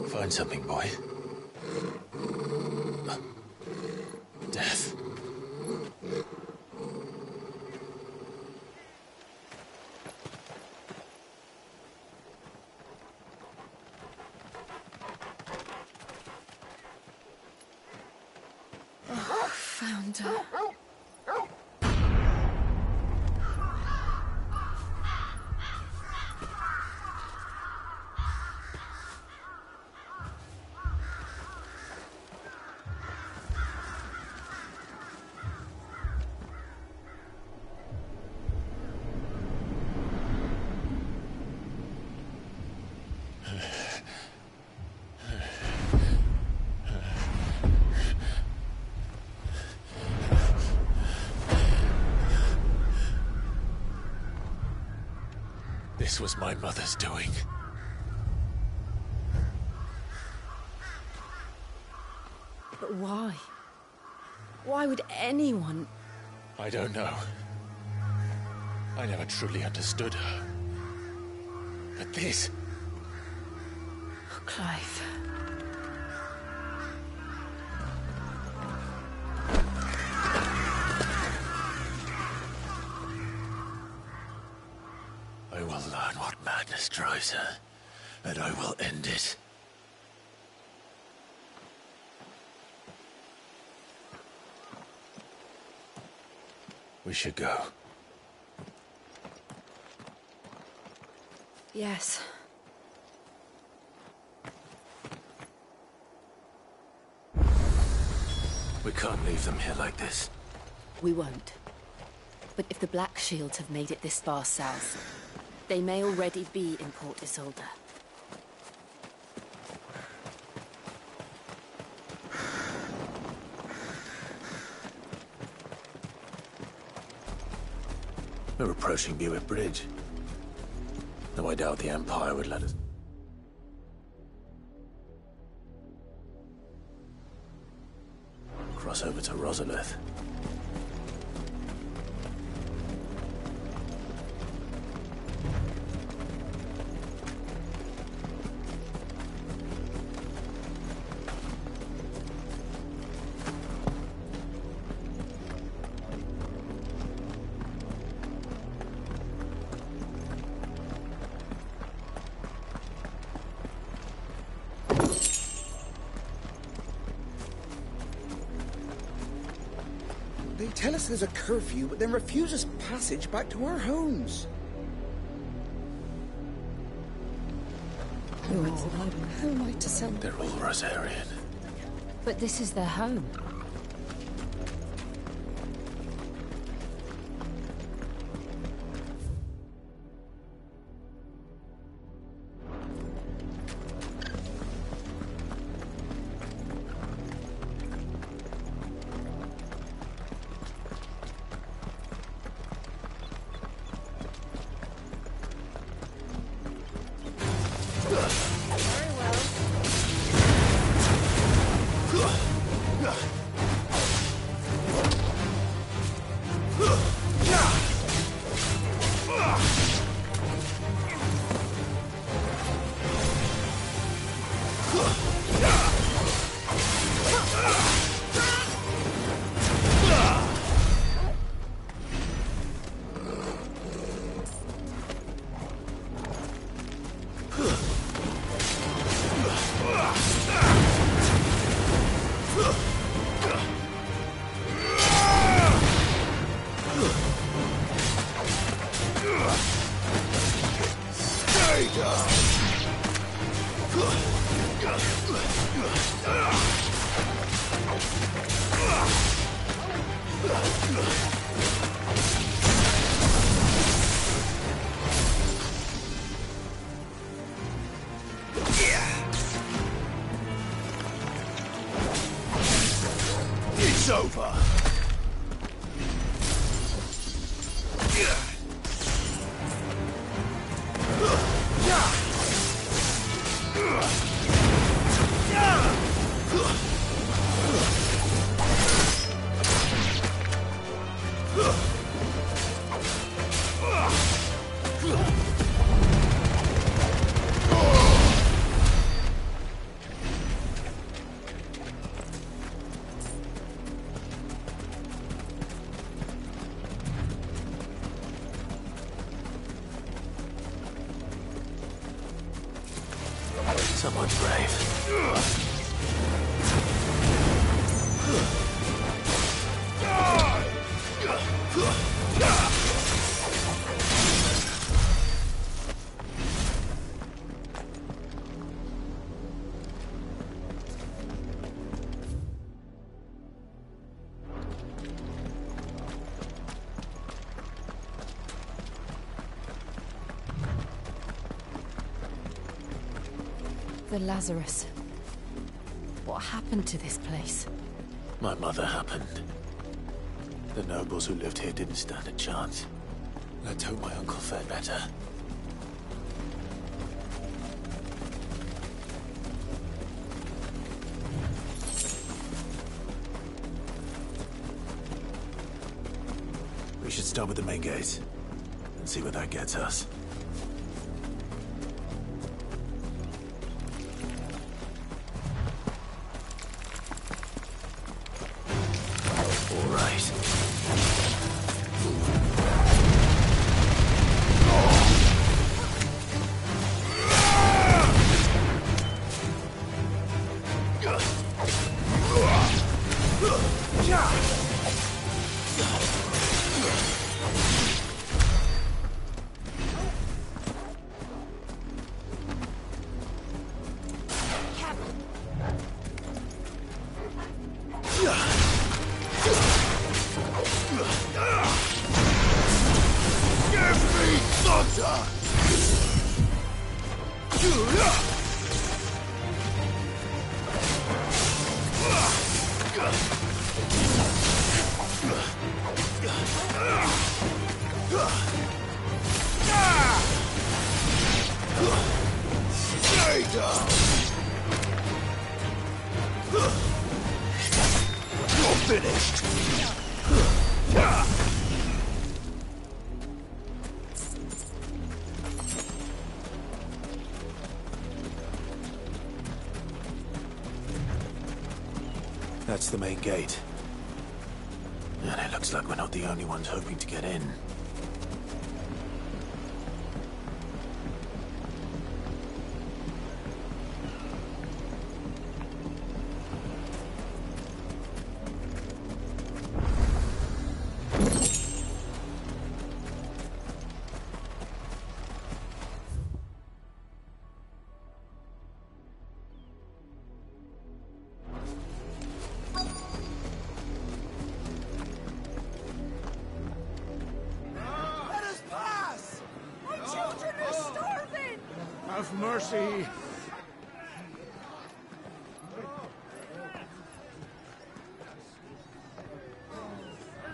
Speaker 2: Find something, boy. Death.
Speaker 3: Found her. This was my mother's doing. But why? Why would anyone...
Speaker 2: I don't know. I never truly understood her. But this...
Speaker 3: Oh, Clive.
Speaker 2: I will learn what madness drives her, and I will end it. We should go.
Speaker 3: Yes.
Speaker 2: We can't leave them here like this.
Speaker 3: We won't. But if the Black Shields have made it this far south, they may already be in Port Isolde.
Speaker 2: We're approaching Buick Bridge. Though I doubt the Empire would let us. Cross over to Rosalith.
Speaker 1: They tell us there's a curfew, but then refuse us passage back to our homes.
Speaker 9: How am I to send?
Speaker 2: They're all Rosarian.
Speaker 3: But this is their home.
Speaker 2: It's over. Someone's brave.
Speaker 3: The Lazarus. What happened to this place?
Speaker 2: My mother happened. The nobles who lived here didn't stand a chance. Let's hope my uncle fared better. We should start with the main gate and see where that gets us.
Speaker 19: Stay down! You're finished!
Speaker 10: That's the main gate. And it looks like we're not the only ones hoping to get in.
Speaker 15: Have mercy.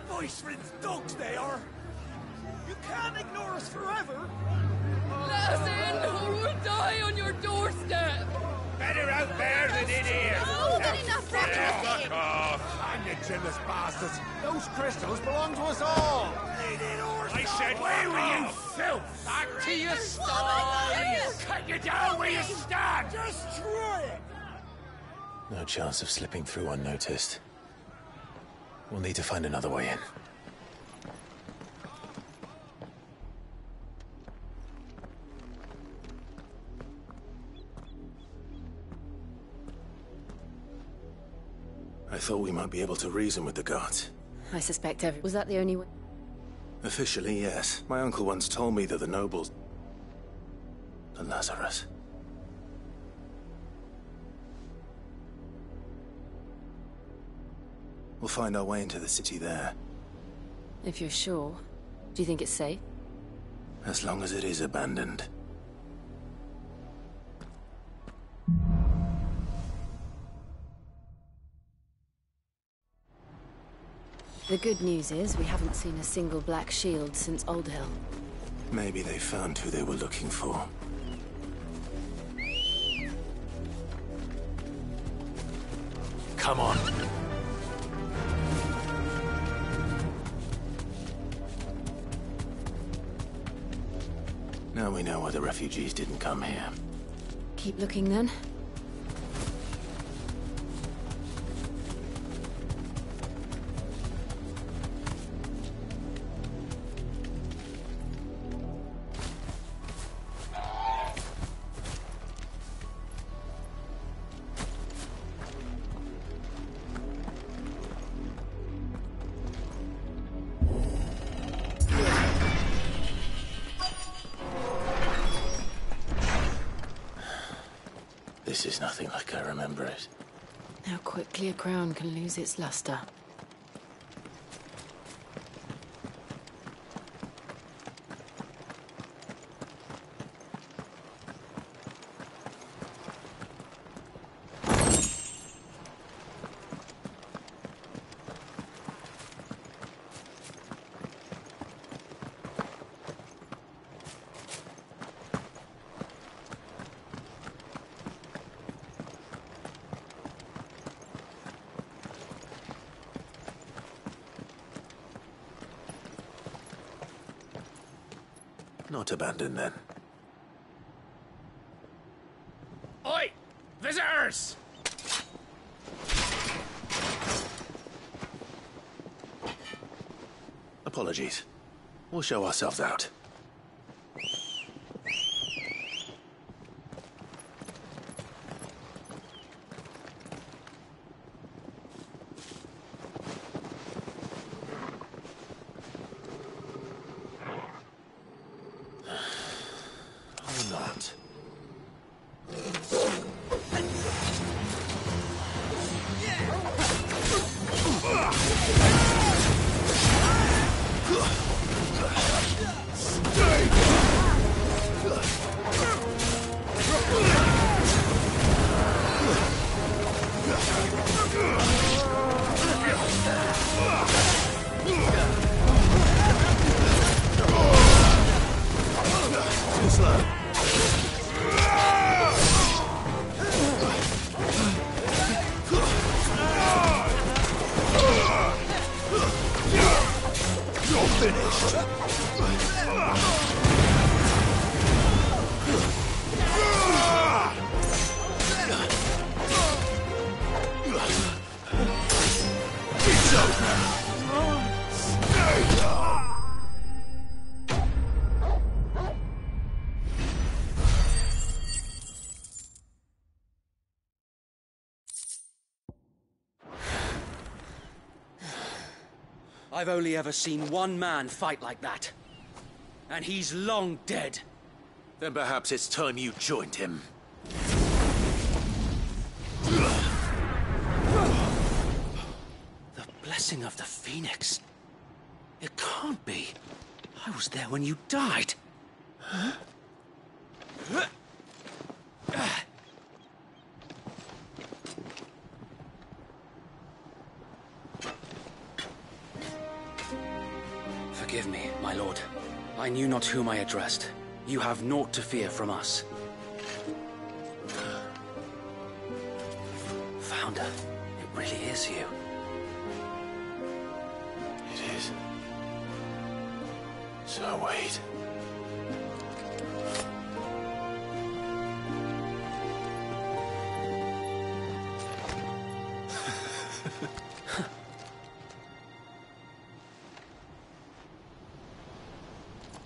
Speaker 5: Voice-ridden dogs they are. You can't ignore us forever.
Speaker 6: Let us in, or we'll die on your doorstep.
Speaker 5: Better out there than in here.
Speaker 6: Oh, good enough,
Speaker 5: Fuck off. I'm the jealous bastards. Those crystals belong to us all. I said, away with you, filth.
Speaker 6: Back to your stall.
Speaker 5: Cut you down where you stand. Destroy it.
Speaker 10: No chance of slipping through unnoticed. We'll need to find another way in. I thought we might be able to reason with the guards.
Speaker 3: I suspect every... Was that the only way?
Speaker 10: Officially, yes. My uncle once told me that the nobles... the Lazarus. We'll find our way into the city there.
Speaker 3: If you're sure. Do you think it's safe?
Speaker 10: As long as it is abandoned.
Speaker 3: The good news is we haven't seen a single black shield since Old Hill.
Speaker 10: Maybe they found who they were looking for. Come on. Now we know why the refugees didn't come here.
Speaker 3: Keep looking then.
Speaker 10: This is nothing like I remember it.
Speaker 3: How quickly a crown can lose its luster.
Speaker 10: Not abandoned, then.
Speaker 5: Oi! Visitors!
Speaker 10: Apologies. We'll show ourselves out.
Speaker 22: I've only ever seen one man fight like that. And he's long dead.
Speaker 2: Then perhaps it's time you joined him.
Speaker 22: The blessing of the Phoenix. It can't be. I was there when you died. Huh? Forgive me, my lord. I knew not whom I addressed. You have naught to fear from us. Founder, it really is you.
Speaker 2: It is. So wait.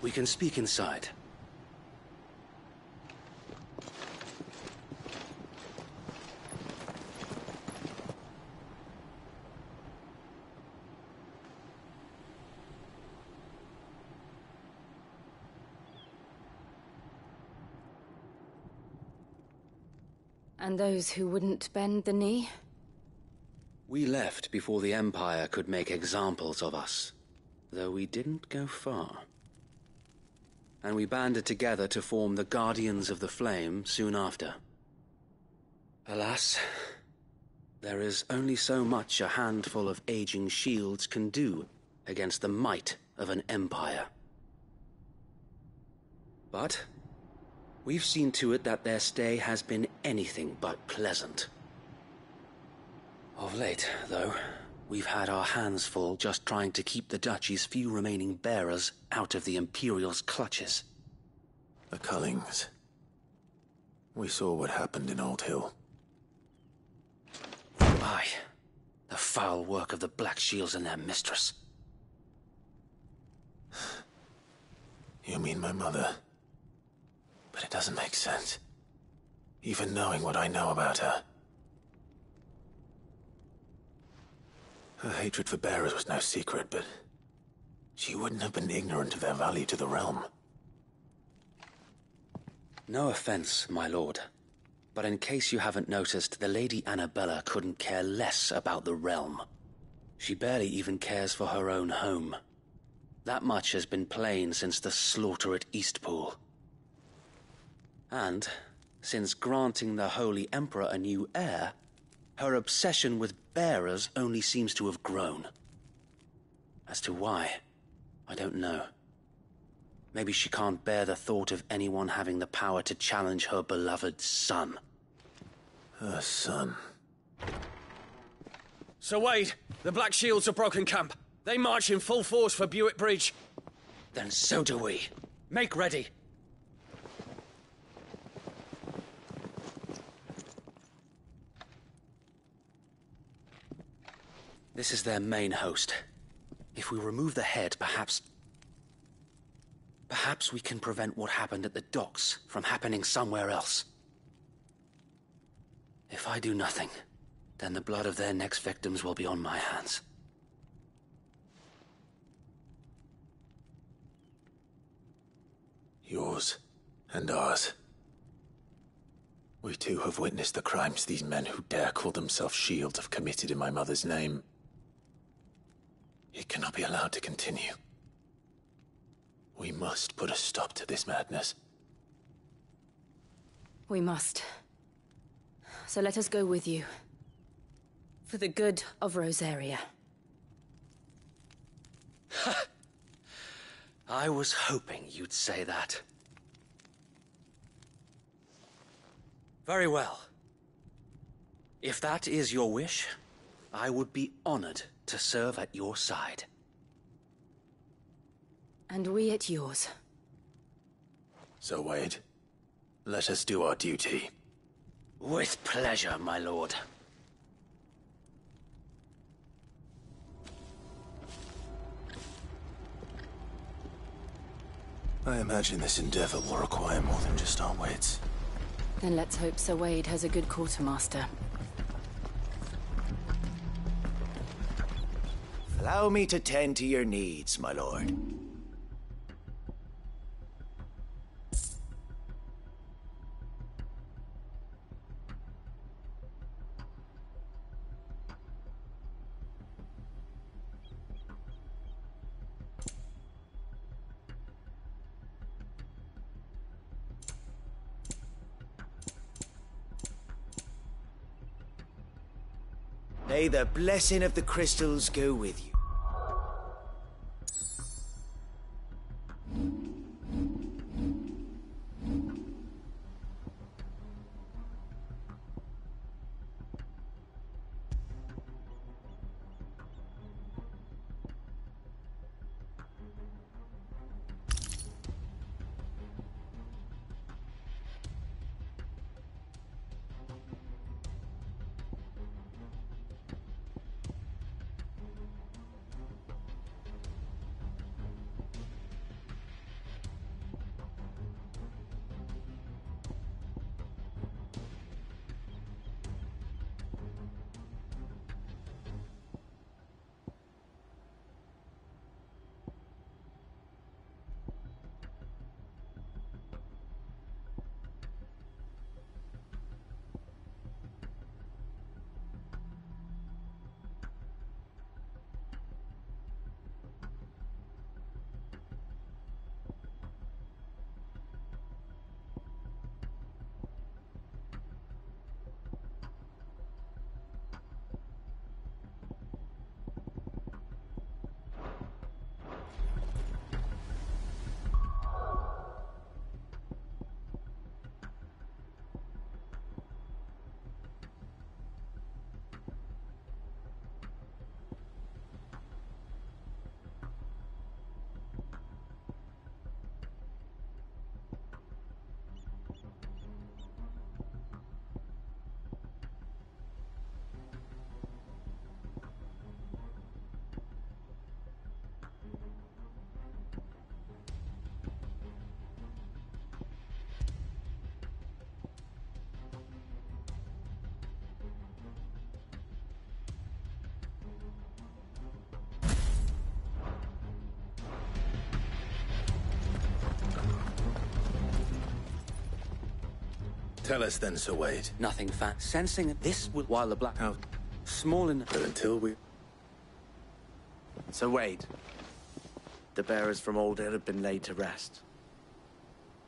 Speaker 22: We can speak inside.
Speaker 3: And those who wouldn't bend the knee?
Speaker 22: We left before the Empire could make examples of us, though we didn't go far. And we banded together to form the Guardians of the Flame soon after. Alas, there is only so much a handful of aging shields can do against the might of an empire. But we've seen to it that their stay has been anything but pleasant. Of late, though, we've had our hands full just trying to keep the Duchy's few remaining bearers out of the Imperial's clutches.
Speaker 2: The Cullings. We saw what happened in Old Hill.
Speaker 22: Aye. The foul work of the Black Shields and their mistress.
Speaker 2: You mean my mother? But it doesn't make sense. Even knowing what I know about her. Her hatred for bearers was no secret, but she wouldn't have been ignorant of their value to the realm.
Speaker 22: No offense, my lord, but in case you haven't noticed, the Lady Annabella couldn't care less about the realm. She barely even cares for her own home. That much has been plain since the slaughter at Eastpool. And, since granting the Holy Emperor a new heir, her obsession with bearers only seems to have grown. As to why, I don't know. Maybe she can't bear the thought of anyone having the power to challenge her beloved son.
Speaker 2: Her son.
Speaker 22: Sir Wade, the Black Shields have broken camp. They march in full force for Buick Bridge. Then so do we. Make ready. This is their main host. If we remove the head, perhaps we can prevent what happened at the docks from happening somewhere else. If I do nothing, then the blood of their next victims will be on my hands.
Speaker 2: Yours and ours. We too have witnessed the crimes these men who dare call themselves shields have committed in my mother's name. It cannot be allowed to continue. We must put a stop to this madness.
Speaker 3: We must. So let us go with you. For the good of Rosaria.
Speaker 22: I was hoping you'd say that. Very well. If that is your wish, I would be honored to serve at your side.
Speaker 3: And we at yours.
Speaker 2: So, Wade, let us do our duty.
Speaker 22: With pleasure, my lord.
Speaker 2: I imagine this endeavor will require more than just our wits.
Speaker 3: Then let's hope Sir Wade has a good quartermaster.
Speaker 7: Allow me to tend to your needs, my lord. May the blessing of the crystals go with you.
Speaker 2: Tell us then, Sir Wade.
Speaker 22: Nothing fat. Sensing that this will, while the black house small enough.
Speaker 2: But until we...
Speaker 7: Sir Wade, the bearers from Old Hill have been laid to rest.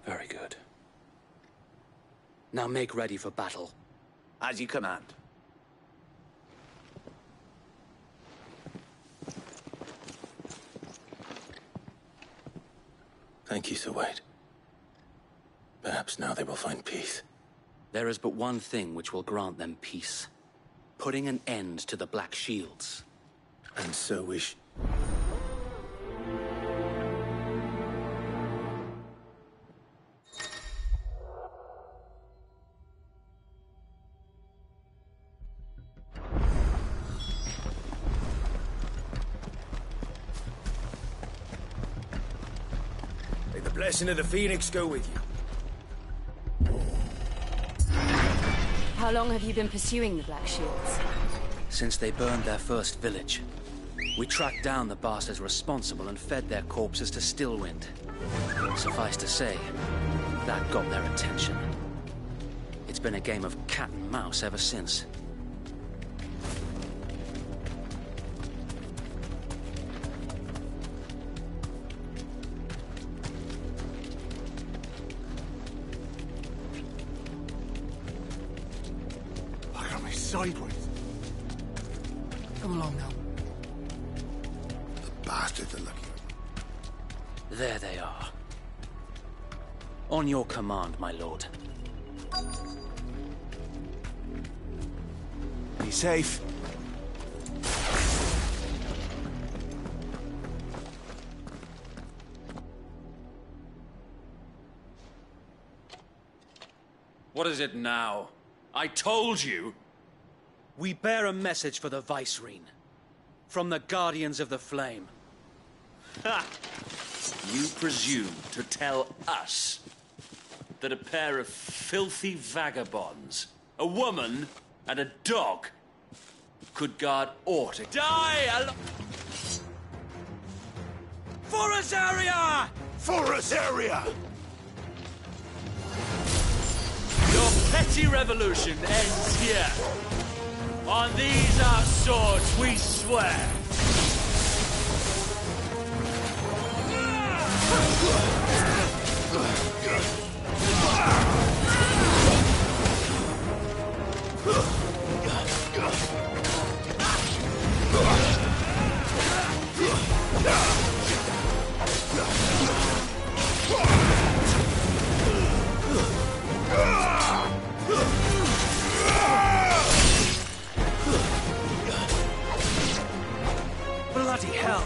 Speaker 22: Very good. Now make ready for battle.
Speaker 7: As you command.
Speaker 2: Thank you, Sir Wade. Perhaps now they will find peace.
Speaker 22: There is but one thing which will grant them peace. Putting an end to the Black Shields.
Speaker 2: And so we
Speaker 7: May the blessing of the Phoenix go with you.
Speaker 3: How long have you been pursuing the Black Shields?
Speaker 22: Since they burned their first village. We tracked down the bastards responsible and fed their corpses to Stillwind. Suffice to say, that got their attention. It's been a game of cat and mouse ever since.
Speaker 17: Sideways.
Speaker 23: Come along now.
Speaker 18: The bastards are lucky.
Speaker 22: There they are. On your command, my lord.
Speaker 7: Be safe.
Speaker 16: What is it now? I told you!
Speaker 22: We bear a message for the Vicereine. From the Guardians of the Flame.
Speaker 16: Ha! You presume to tell us that a pair of filthy vagabonds, a woman and a dog, could guard aught. Die! For us area!
Speaker 18: For us area!
Speaker 16: Your petty revolution ends here. On these our swords we swear. Bloody hell!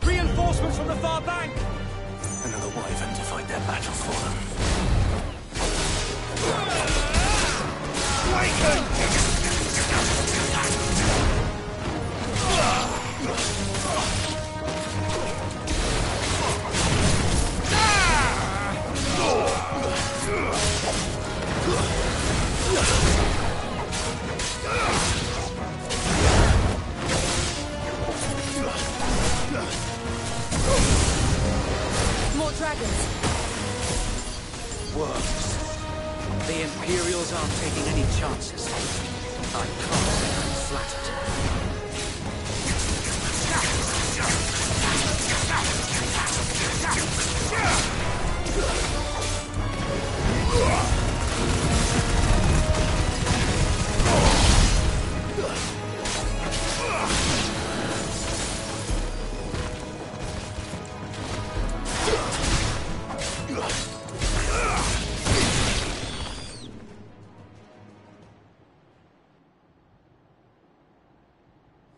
Speaker 16: Reinforcements from the far bank!
Speaker 2: Another wyvern to fight their battle for them.
Speaker 3: More dragons.
Speaker 16: Worms. The Imperials aren't taking any chances. I can't say I'm flattered.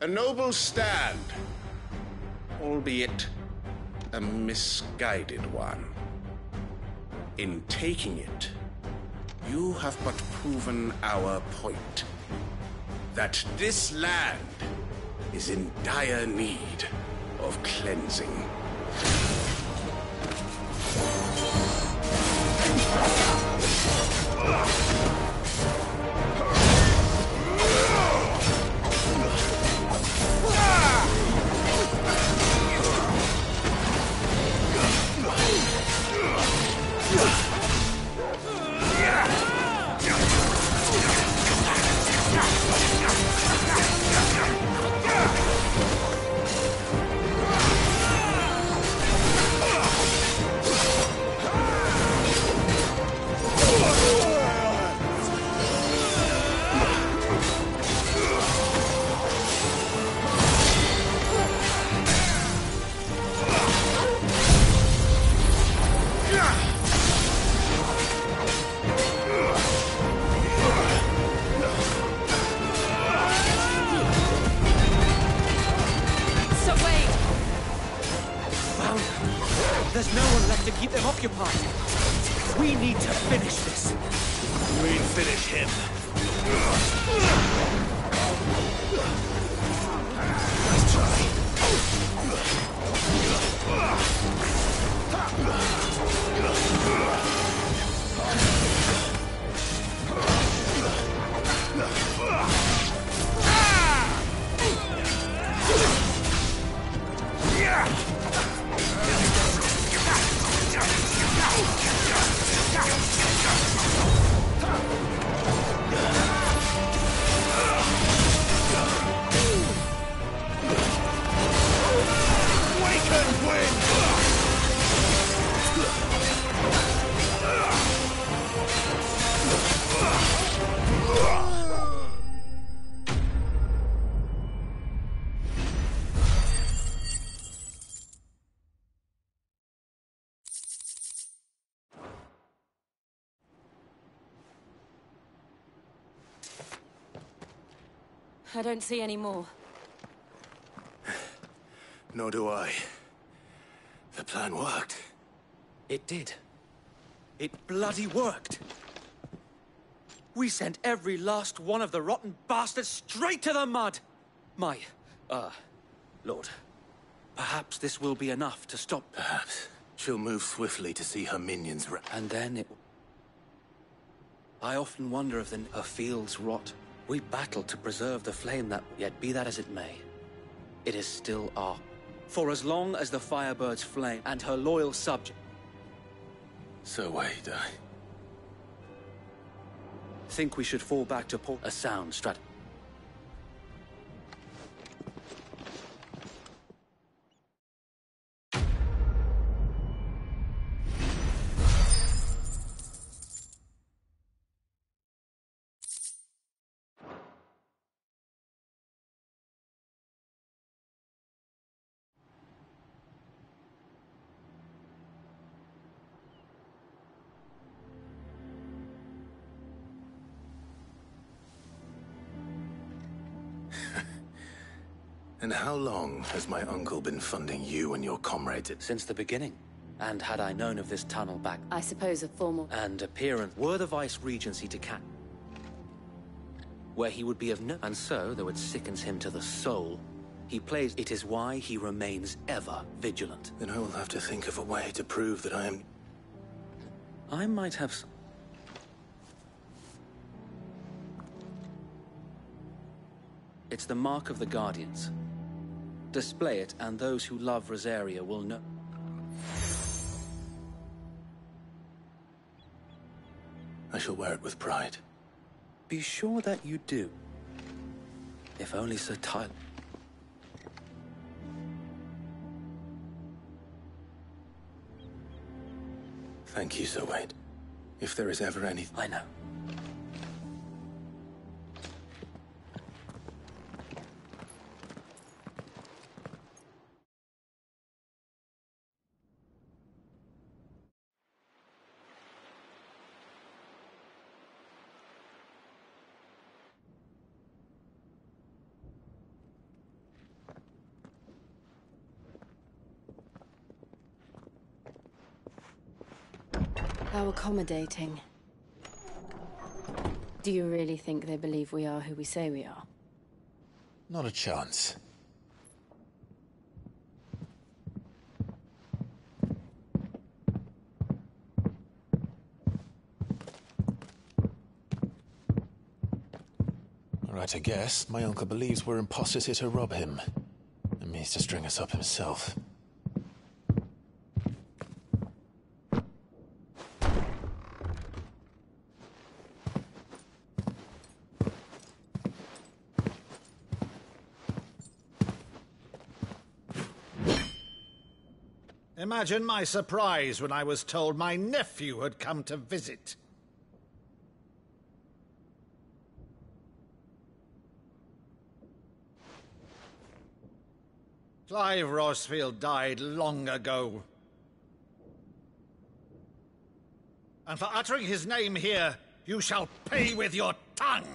Speaker 18: A noble stand, albeit a misguided one. In taking it, you have but proven our point. That this land is in dire need of cleansing.
Speaker 16: There's no one left to keep them occupied. We need to finish this.
Speaker 18: We'll finish him.
Speaker 2: Nice try.
Speaker 3: I don't see any more.
Speaker 2: Nor do I. The plan worked.
Speaker 16: It did. It bloody worked. We sent every last one of the rotten bastards straight to the mud. My, Lord, perhaps this will be enough to stop...
Speaker 2: Perhaps. She'll move swiftly to see her minions...
Speaker 16: And then it... I often wonder if her fields rot. We battled to preserve the flame that... Yet be that as it may, it is still our For as long as the Firebird's flame and her loyal subject...
Speaker 2: So Wade, I
Speaker 16: think we should fall back to a sound strategy.
Speaker 2: And how long has my uncle been funding you and your comrades?
Speaker 16: Since the beginning. And had I known of this tunnel back...
Speaker 3: I suppose a formal...
Speaker 16: And appearance were the Vice-Regency to Cat, where he would be of no... And so, though it sickens him to the soul, he plays... It is why he remains ever vigilant.
Speaker 2: Then I will have to think of a way to prove that I am...
Speaker 16: I might have some... It's the mark of the Guardians. Display it, and those who love Rosaria will know.
Speaker 2: I shall wear it with pride.
Speaker 16: Be sure that you do. If only Sir Tyler...
Speaker 2: Thank you, Sir Wade. If there is ever any...
Speaker 16: I know.
Speaker 3: How accommodating. Do you really think they believe we are who we say we are?
Speaker 10: Not a chance. Right, I guess. My uncle believes we're imposters here to rob him. And means to string us up himself.
Speaker 5: Imagine my surprise when I was told my nephew had come to visit. Clive Rosfield died long ago. And for uttering his name here, you shall pay with your tongue!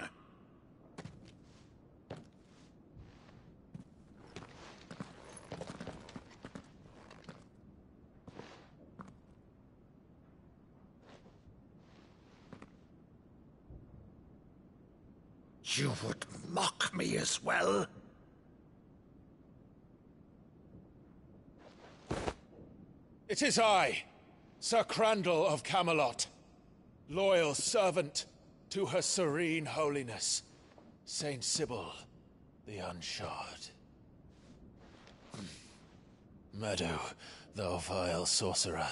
Speaker 5: You would mock me as well?
Speaker 10: It is I, Sir Crandall of Camelot, loyal servant to Her Serene Holiness, Saint Sybil the Unshod. Meadow, thou vile sorcerer,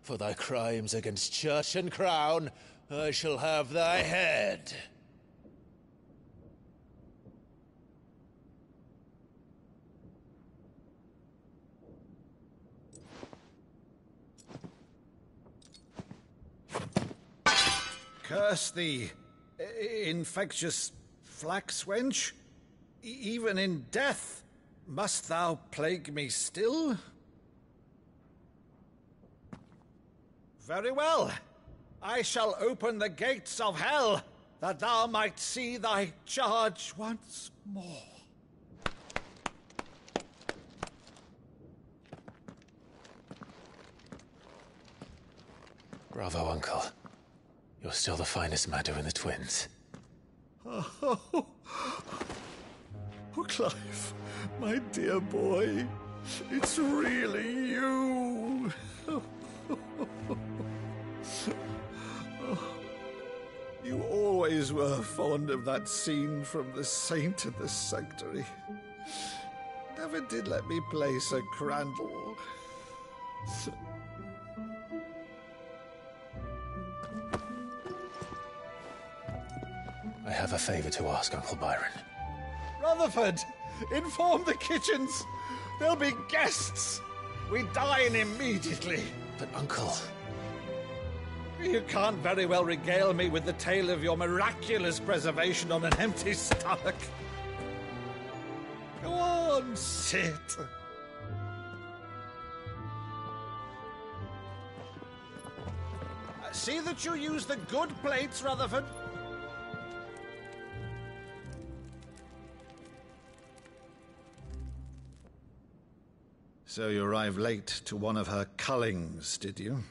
Speaker 10: for thy crimes against church and crown, I shall have thy head.
Speaker 5: Curse thee, infectious flax wench. Even in death, must thou plague me still? Very well. I shall open the gates of hell, that thou might see thy charge once more.
Speaker 10: Bravo, Uncle. You're still the finest Maddo in the twins.
Speaker 5: Oh, Clive, my dear boy, it's really you. You always were fond of that scene from The Saint and the Sanctuary. never did let me play Sir Crandall.
Speaker 10: I have a favor to ask, Uncle Byron.
Speaker 5: Rutherford, inform the kitchens. There'll be guests. We dine immediately.
Speaker 10: But, Uncle...
Speaker 5: You can't very well regale me with the tale of your miraculous preservation on an empty stomach. Go on, sit. See that you use the good plates, Rutherford. So you arrived late to one of her cullings, did you?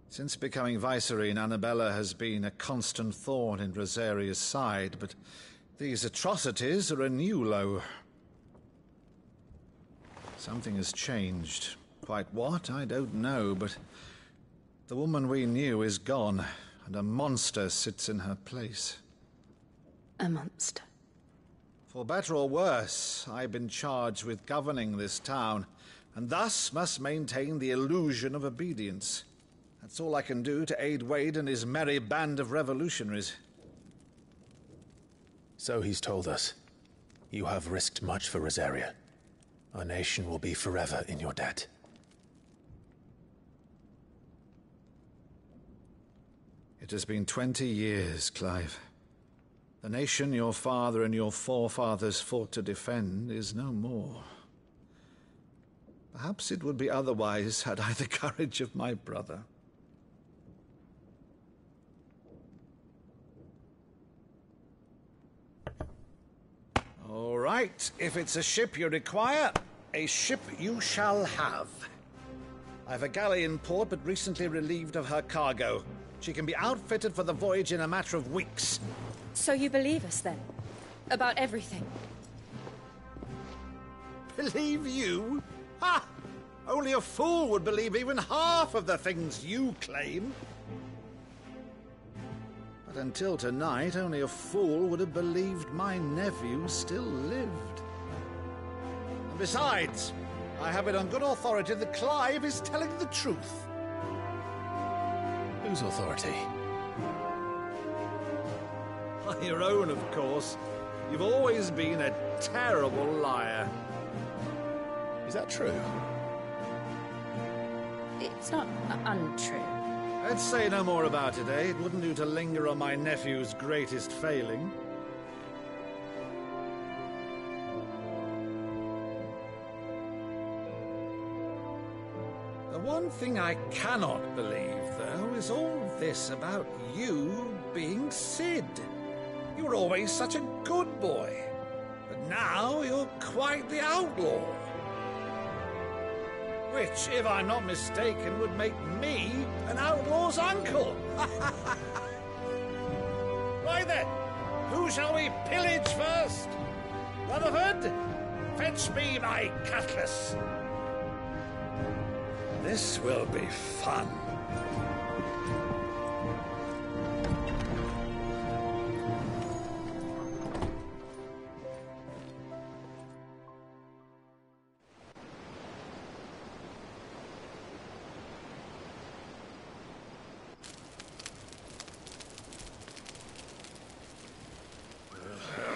Speaker 5: Since becoming Vicereine, Annabella has been a constant thorn in Rosaria's side, but these atrocities are a new low. Something has changed. Quite what, I don't know, but the woman we knew is gone, and a monster sits in her place.
Speaker 9: A monster?
Speaker 5: For better or worse, I've been charged with governing this town, and thus must maintain the illusion of obedience. That's all I can do to aid Wade and his merry band of revolutionaries.
Speaker 10: So he's told us. You have risked much for Rosaria. Our nation will be forever in your debt.
Speaker 5: It has been 20 years, Clive. The nation your father and your forefathers fought to defend is no more. Perhaps it would be otherwise had I the courage of my brother. All right, if it's a ship you require, a ship you shall have. I've a galley in port, but recently relieved of her cargo. She can be outfitted for the voyage in a matter of weeks.
Speaker 3: So you believe us, then? About everything?
Speaker 5: Believe you? Ha! Only a fool would believe even half of the things you claim. But until tonight, only a fool would have believed my nephew still lived. And besides, I have it on good authority that Clive is telling the truth.
Speaker 10: Whose authority?
Speaker 5: Your own, of course. You've always been a terrible liar.
Speaker 10: Is that true?
Speaker 3: It's not untrue.
Speaker 5: Let's say no more about it, eh? It wouldn't do to linger on my nephew's greatest failing. The one thing I cannot believe, though, is all this about you being Sid. You were always such a good boy, but now you're quite the outlaw. Which, if I'm not mistaken, would make me an outlaw's uncle. Right then, who shall we pillage first? Rutherford, fetch me my cutlass. This will be fun.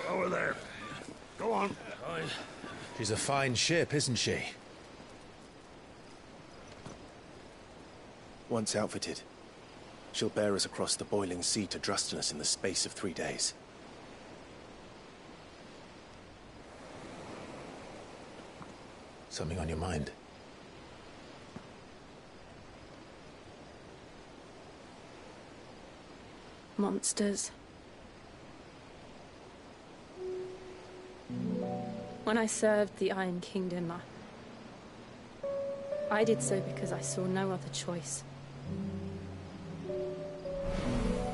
Speaker 18: Over there. Go on.
Speaker 10: She's a fine ship, isn't she? Once outfitted, she'll bear us across the boiling sea to Drustinus in the space of 3 days. Something on your mind?
Speaker 3: Monsters. When I served the Iron Kingdom, I did so because I saw no other choice.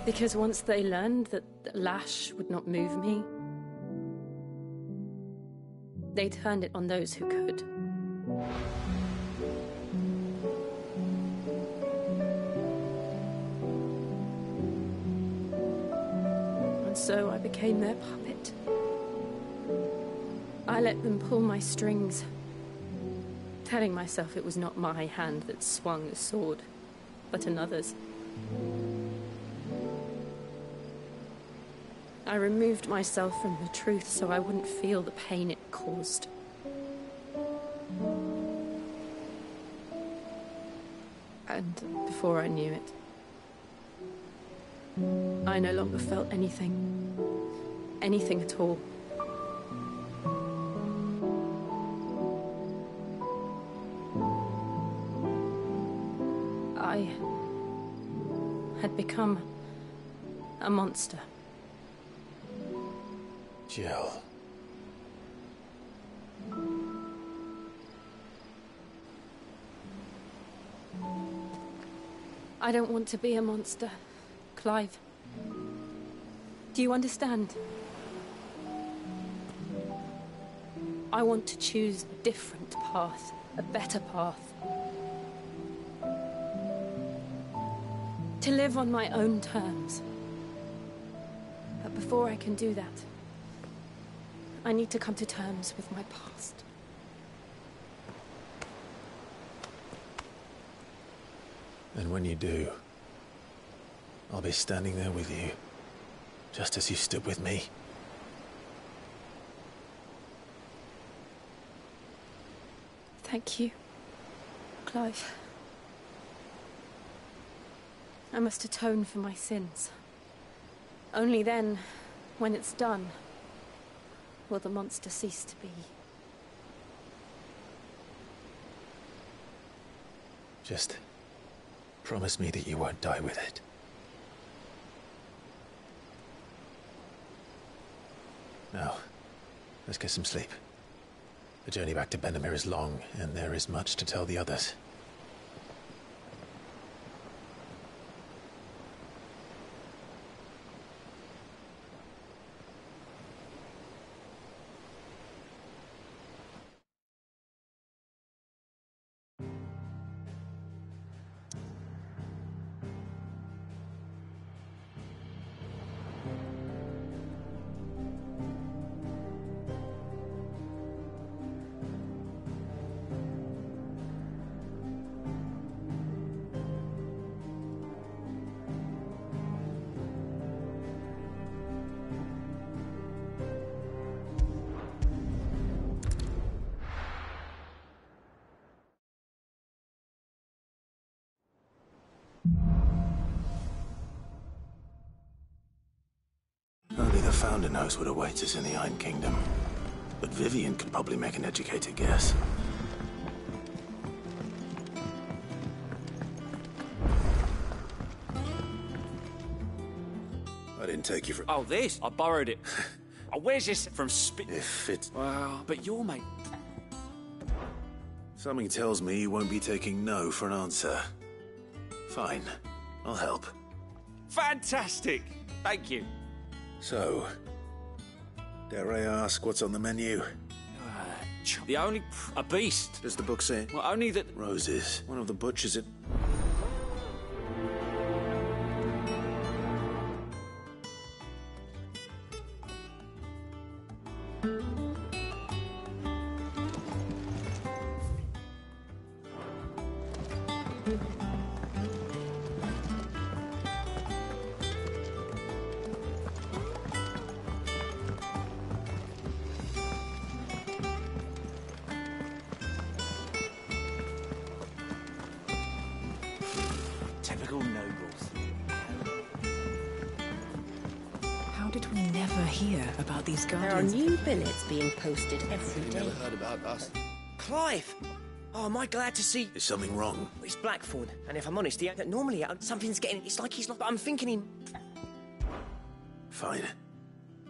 Speaker 3: Because once they learned that the lash would not move me, they turned it on those who could. And so I became their puppet. I let them pull my strings, telling myself it was not my hand that swung the sword, but another's. I removed myself from the truth so I wouldn't feel the pain it caused. And before I knew it, I no longer felt anything at all. I had become a monster.
Speaker 10: Jill.
Speaker 3: I don't want to be a monster, Clive. Do you understand? I want to choose a different path, a better path. To live on my own terms. But before I can do that, I need to come to terms with my past.
Speaker 10: And when you do, I'll be standing there with you, just as you stood with me.
Speaker 3: Thank you, Clive. I must atone for my sins. Only then, when it's done, will the monster cease to be.
Speaker 10: Just promise me that you won't die with it. Now, let's get some sleep. The journey back to Benamir is long, and there is much to tell the others. Only the Founder knows what awaits us in the Iron Kingdom. But Vivian could probably make an educated guess. I didn't take you for...
Speaker 16: Oh, this? I borrowed it. Oh, where's this from
Speaker 10: If it's...
Speaker 16: Well, but you're mate.
Speaker 10: Something tells me you won't be taking no for an answer. Fine. I'll help.
Speaker 16: Fantastic! Thank you.
Speaker 10: So, dare I ask what's on the menu?
Speaker 16: The only... a beast.
Speaker 10: Does the book say?
Speaker 16: Well, only that...
Speaker 10: Roses. One of the butchers at...
Speaker 16: Typical nobles.
Speaker 8: How did we never hear about these
Speaker 21: There are
Speaker 8: guardians?
Speaker 21: new billets being posted every day.
Speaker 7: Never heard about us.
Speaker 21: Clive! Oh, am I glad to see...
Speaker 10: Is something wrong?
Speaker 21: It's Blackthorn, and if I'm honest, normally something's getting... It's like he's not... But I'm thinking him...
Speaker 10: Fine.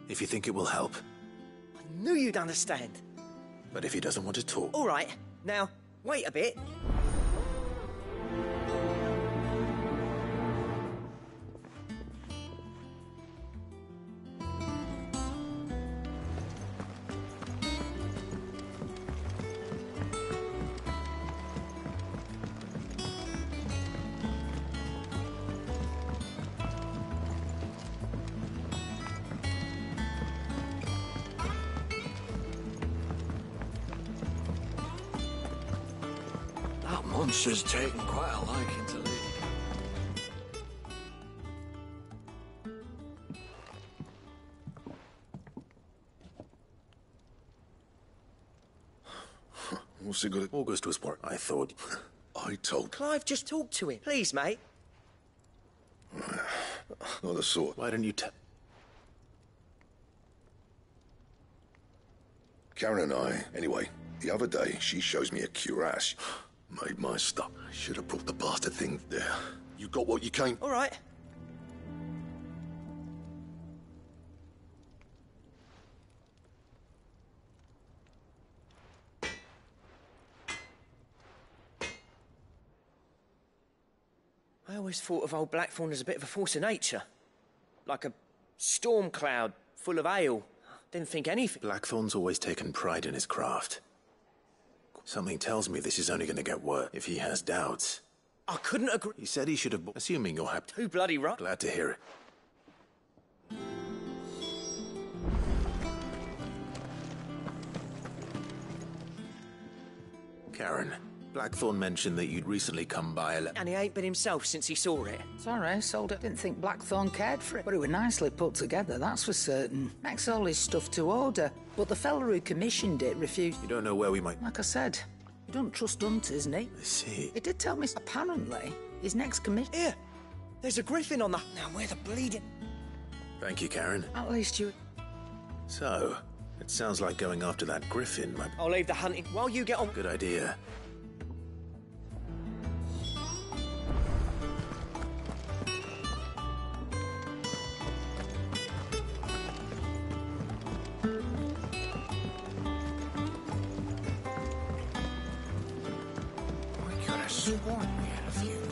Speaker 10: If you think it will help.
Speaker 21: I knew you'd understand.
Speaker 10: But if he doesn't want to talk...
Speaker 21: All right. Now, wait a bit.
Speaker 15: monster's taken quite a liking to Lady.
Speaker 19: What's it got?
Speaker 2: August was what I thought.
Speaker 19: I told.
Speaker 4: Clive, just talk to him. Please, mate.
Speaker 19: Not the sort.
Speaker 2: Why don't you tell?
Speaker 19: Karen and I, anyway, the other day, she shows me a cuirass. Made my stuff. I should have brought the bastard thing there. You got what you came?
Speaker 4: All right. I always thought of old Blackthorn as a bit of a force of nature. Like a storm cloud full of hail. Didn't think anything.
Speaker 2: Blackthorn's always taken pride in his craft. Something tells me this is only going to get worse. If he has doubts...
Speaker 4: I couldn't agree.
Speaker 2: He said he should have... Assuming you're happy...
Speaker 4: Too bloody right.
Speaker 2: Glad to hear it. Karen, Blackthorn mentioned that you'd recently come by
Speaker 4: And he ain't been himself since he saw it.
Speaker 11: Sorry, sold it. Didn't think Blackthorn cared for it. But it was nicely put together, that's for certain. Makes all his stuff to order. But the fella who commissioned it refused.
Speaker 2: You don't know where we might...
Speaker 11: Like I said, you don't trust hunters, Nick.
Speaker 2: I see.
Speaker 11: He did tell me, apparently, his next commission...
Speaker 4: Here, there's a griffin on the... Now, where the bleeding...
Speaker 2: Thank you, Karen.
Speaker 11: At least you...
Speaker 2: So, it sounds like going after that griffin might...
Speaker 4: I'll leave the hunting while you get on...
Speaker 2: Good idea.
Speaker 23: Sworn we had a few.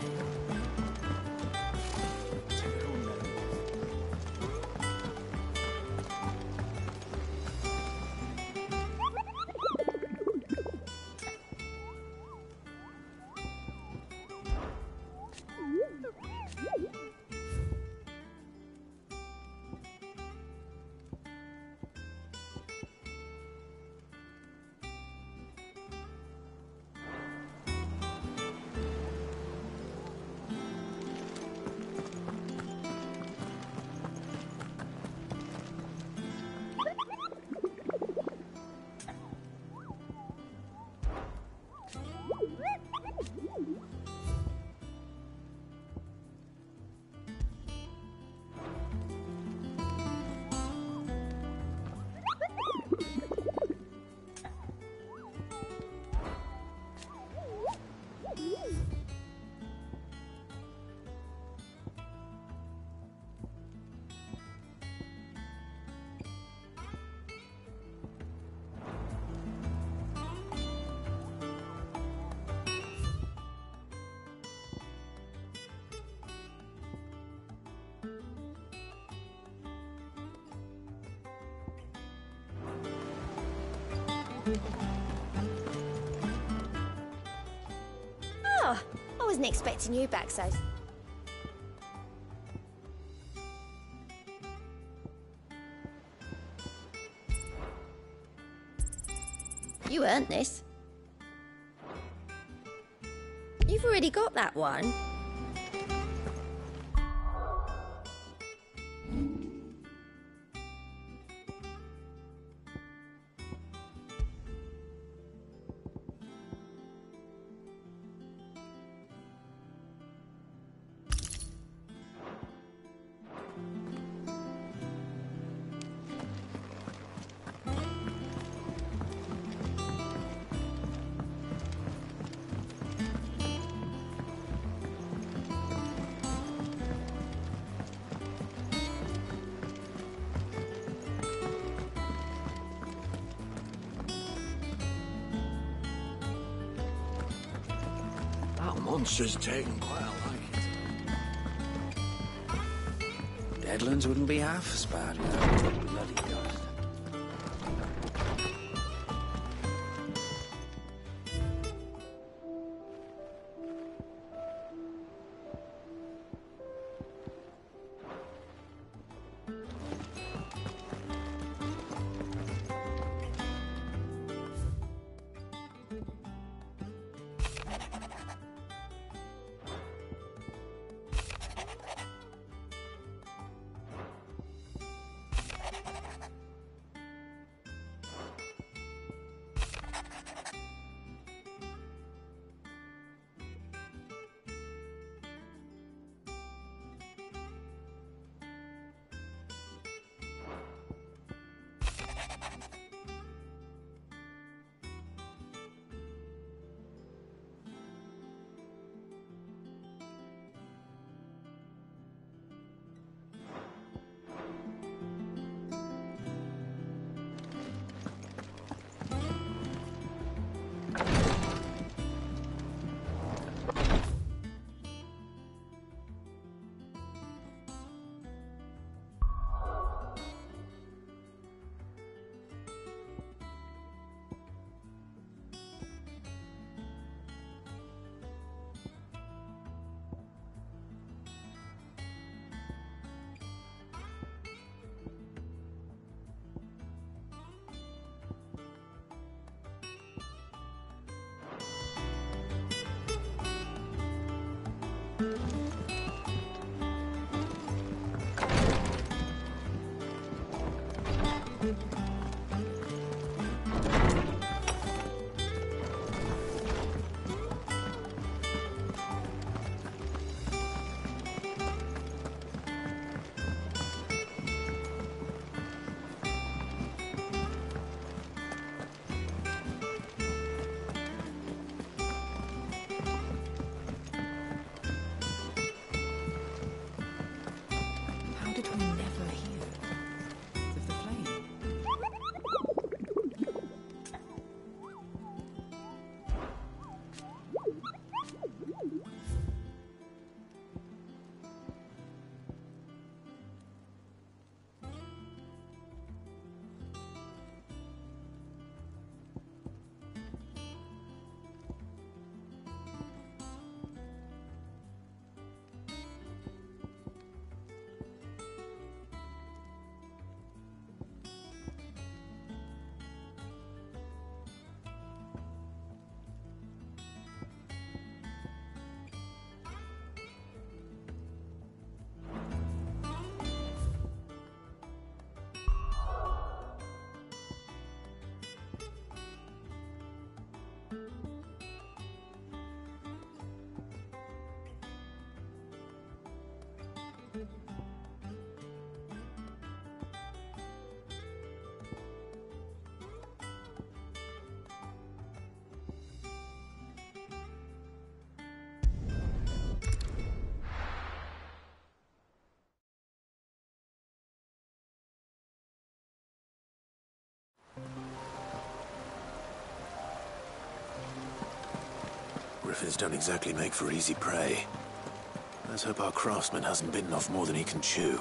Speaker 21: Oh, I wasn't expecting you back so... You earned this. You've already got that one.
Speaker 15: Monster's taken quite a liking.
Speaker 24: Deadlands wouldn't be half as bad without the bloody dust.
Speaker 2: griffins don't exactly make for easy prey. Let's hope our craftsman hasn't bitten off more than he can chew.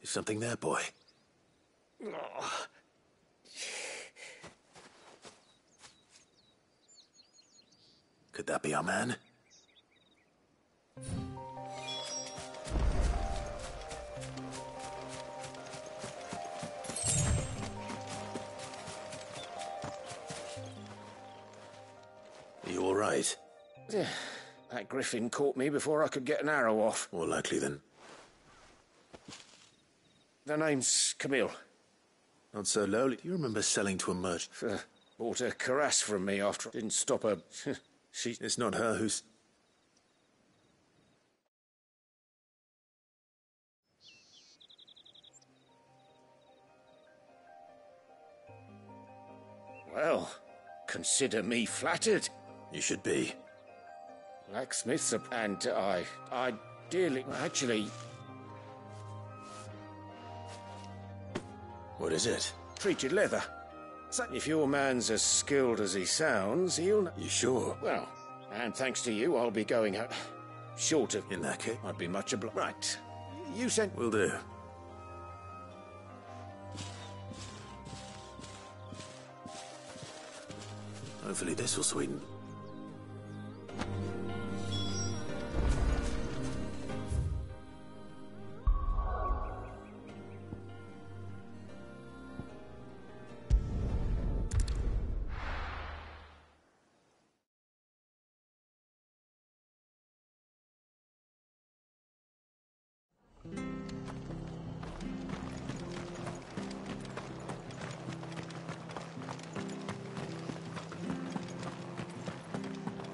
Speaker 2: Is something there, boy? Could that be our man? right?
Speaker 24: That griffin caught me before I could get an arrow off.
Speaker 2: More likely than...
Speaker 24: The name's Camille.
Speaker 2: Not so lowly. Do you remember selling to a merchant?
Speaker 24: Bought a cuirass from me after I didn't stop her.
Speaker 2: It's not her who's...
Speaker 24: Well, consider me flattered.
Speaker 2: You should be.
Speaker 24: Blacksmiths are... And I dearly... Actually...
Speaker 2: What is it?
Speaker 24: Treated leather. So if your man's as skilled as he sounds, he'll...
Speaker 2: You sure?
Speaker 24: Well, and thanks to you, I'll be going short of...
Speaker 2: In that case?
Speaker 24: I'd be much obliged. Right. You sent...
Speaker 2: Will do. Hopefully this will sweeten.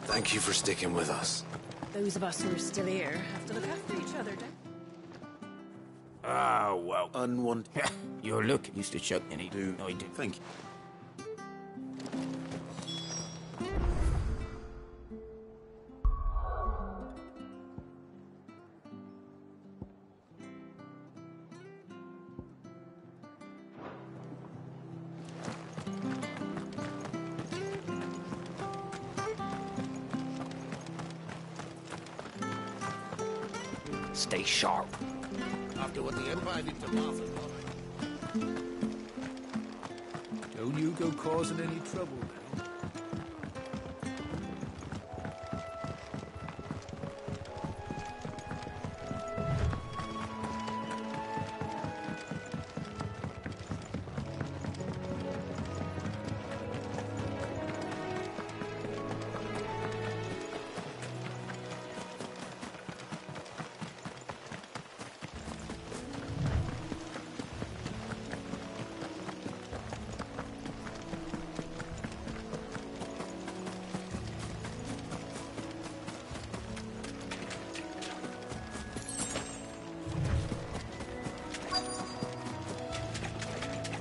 Speaker 2: Thank you for sticking with us.
Speaker 8: Those of us who are still here have to look after each other, don't
Speaker 24: Ah, well.
Speaker 2: Unwanted.
Speaker 24: Your look used to choke any. No, I didn't.
Speaker 2: Thank you.
Speaker 24: Stay sharp. After what the Empire did to Martha.
Speaker 15: Don't you go causing any trouble now.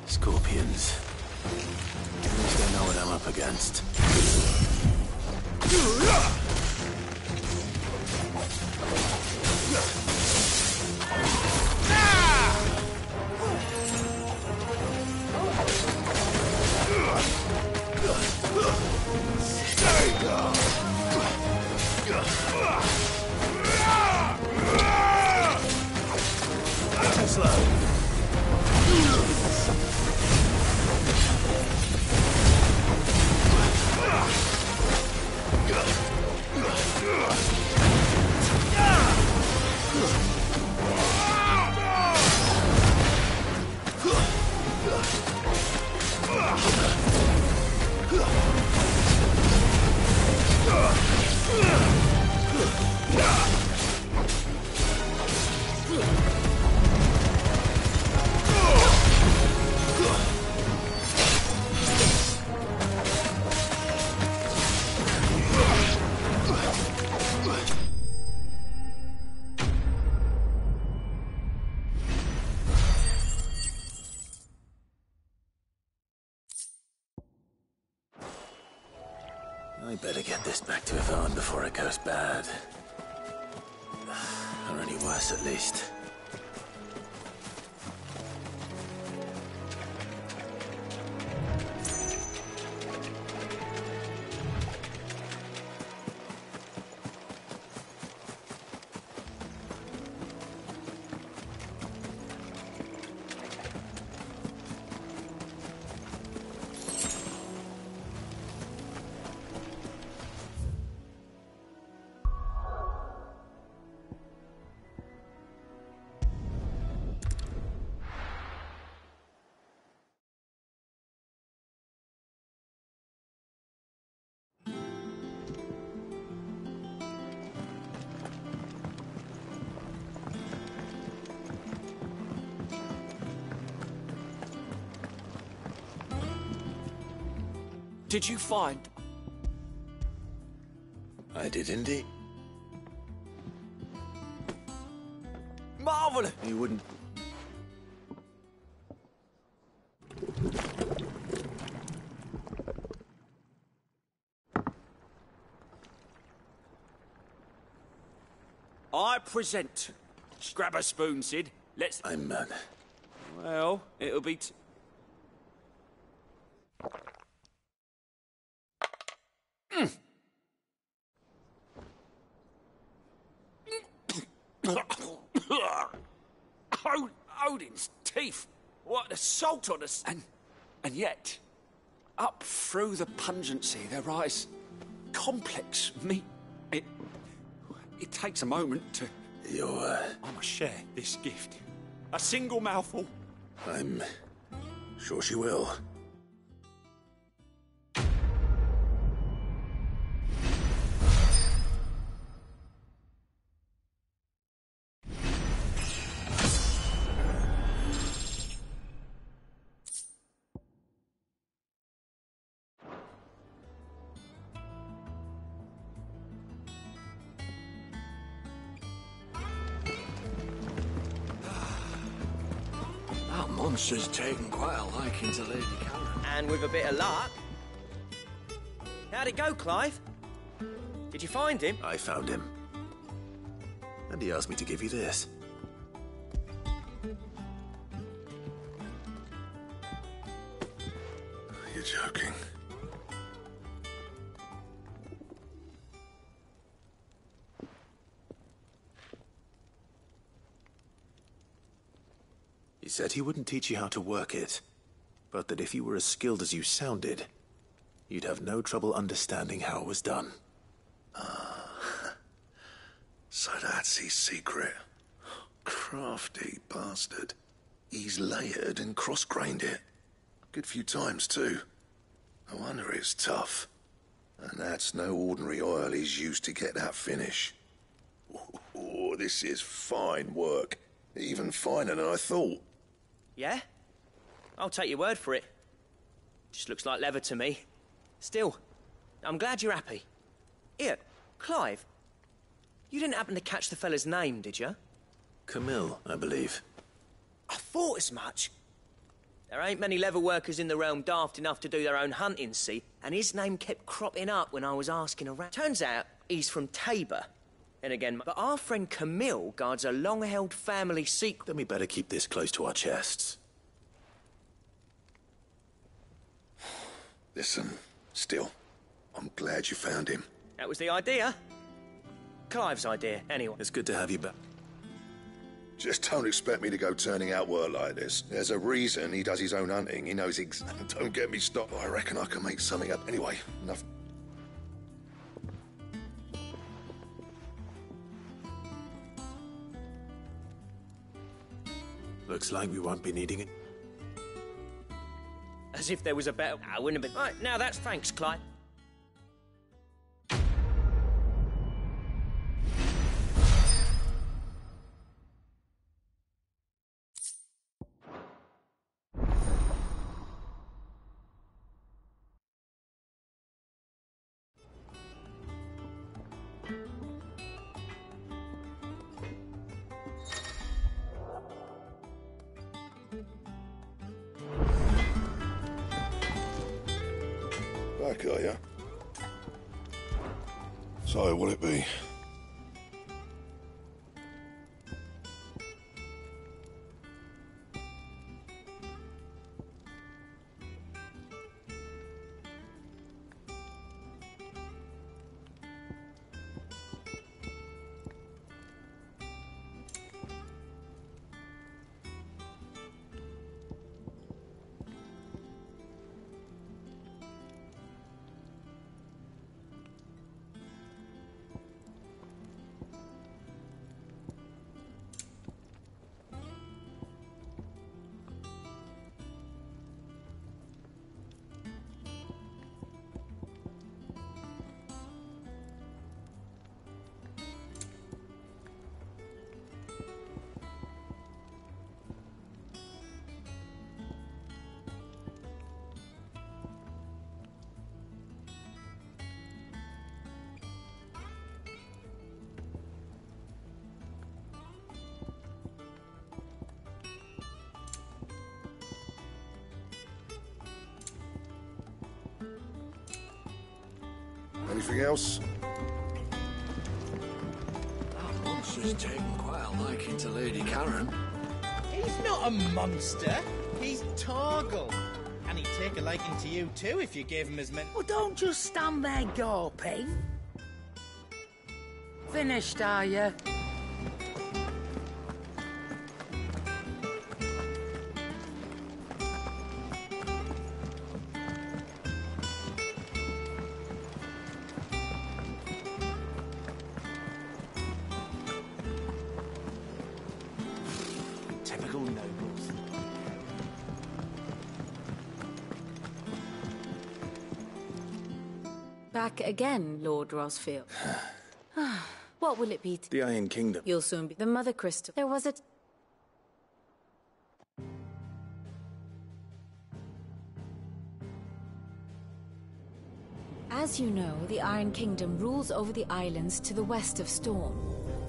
Speaker 2: Scorpions. At least I know what I'm up against. Too slow. I better get this back to Yvonne before it goes bad. Or any worse, at least.
Speaker 16: Did you find...
Speaker 2: I did indeed.
Speaker 16: Marvelous!
Speaker 2: You wouldn't...
Speaker 16: I present. Grab a spoon, Sid. Let's...
Speaker 2: I'm...
Speaker 16: Well, it'll be... Odin's teeth. What a salt on us. And yet, up through the pungency, there rise complex meat. It takes a moment to... I must share this gift. A single mouthful.
Speaker 2: I'm sure she will.
Speaker 15: That monster's taken quite a liking to Lady Karen.
Speaker 4: And with a bit of luck... How'd it go, Clive? Did you find him?
Speaker 2: I found him. And he asked me to give you this.
Speaker 19: You're joking.
Speaker 2: He said he wouldn't teach you how to work it, but that if you were as skilled as you sounded, you'd have no trouble understanding how it was done.
Speaker 19: So that's his secret. Crafty bastard. He's layered and cross-grained it. Good few times, too. No wonder it's tough. And that's no ordinary oil he's used to get that finish. Oh, this is fine work. Even finer than I thought.
Speaker 4: Yeah? I'll take your word for it. Just looks like leather to me. Still, I'm glad you're happy. Here, Clive, you didn't happen to catch the fella's name, did you?
Speaker 2: Camille, I believe.
Speaker 4: I thought as much. There ain't many leather workers in the realm daft enough to do their own hunting, see? And his name kept cropping up when I was asking around. Turns out he's from Tabor. And again, but our friend Camille guards a long-held family secret.
Speaker 2: Then we better keep this close to our chests.
Speaker 19: Listen, still, I'm glad you found him.
Speaker 4: That was the idea. Clive's idea, anyway.
Speaker 2: It's good to have you back.
Speaker 19: Just don't expect me to go turning out work like this. There's a reason he does his own hunting. He knows Don't get me stopped. I reckon I can make something up. Anyway, enough.
Speaker 2: Looks like we won't be needing it.
Speaker 4: As if there was a better... I wouldn't have been... Right, now that's thanks, Clive.
Speaker 19: Back, are ya? So, what'll it be?
Speaker 18: Anything else?
Speaker 15: That monster's taken quite a liking to Lady Karen.
Speaker 12: He's not a monster. He's Torgal. And he'd take a liking to you too if you gave him his men.
Speaker 11: Well, don't just stand there gawping. Finished, are you?
Speaker 24: Typical nobles.
Speaker 8: Back again, Lord Rosfield. What will it be?
Speaker 2: The Iron Kingdom.
Speaker 8: You'll soon be the Mother Crystal. There was a... As you know, the Iron Kingdom rules over the islands to the west of Storm.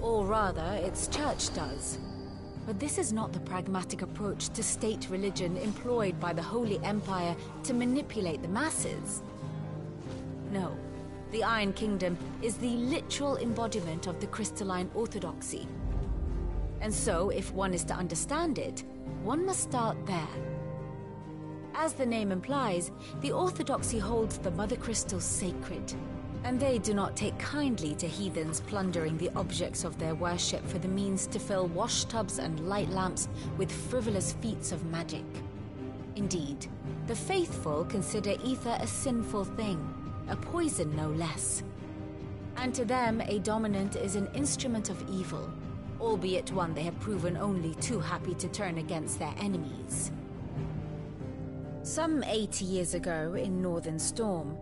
Speaker 8: Or rather, its church does. But this is not the pragmatic approach to state religion employed by the Holy Empire to manipulate the masses. No, the Iron Kingdom is the literal embodiment of the crystalline orthodoxy. And so, if one is to understand it, one must start there. As the name implies, the orthodoxy holds the Mother Crystals sacred, and they do not take kindly to heathens plundering the objects of their worship for the means to fill washtubs and light lamps with frivolous feats of magic. Indeed, the faithful consider ether a sinful thing, a poison no less. And to them, a dominant is an instrument of evil, albeit one they have proven only too happy to turn against their enemies. Some 80 years ago, in Northern Storm,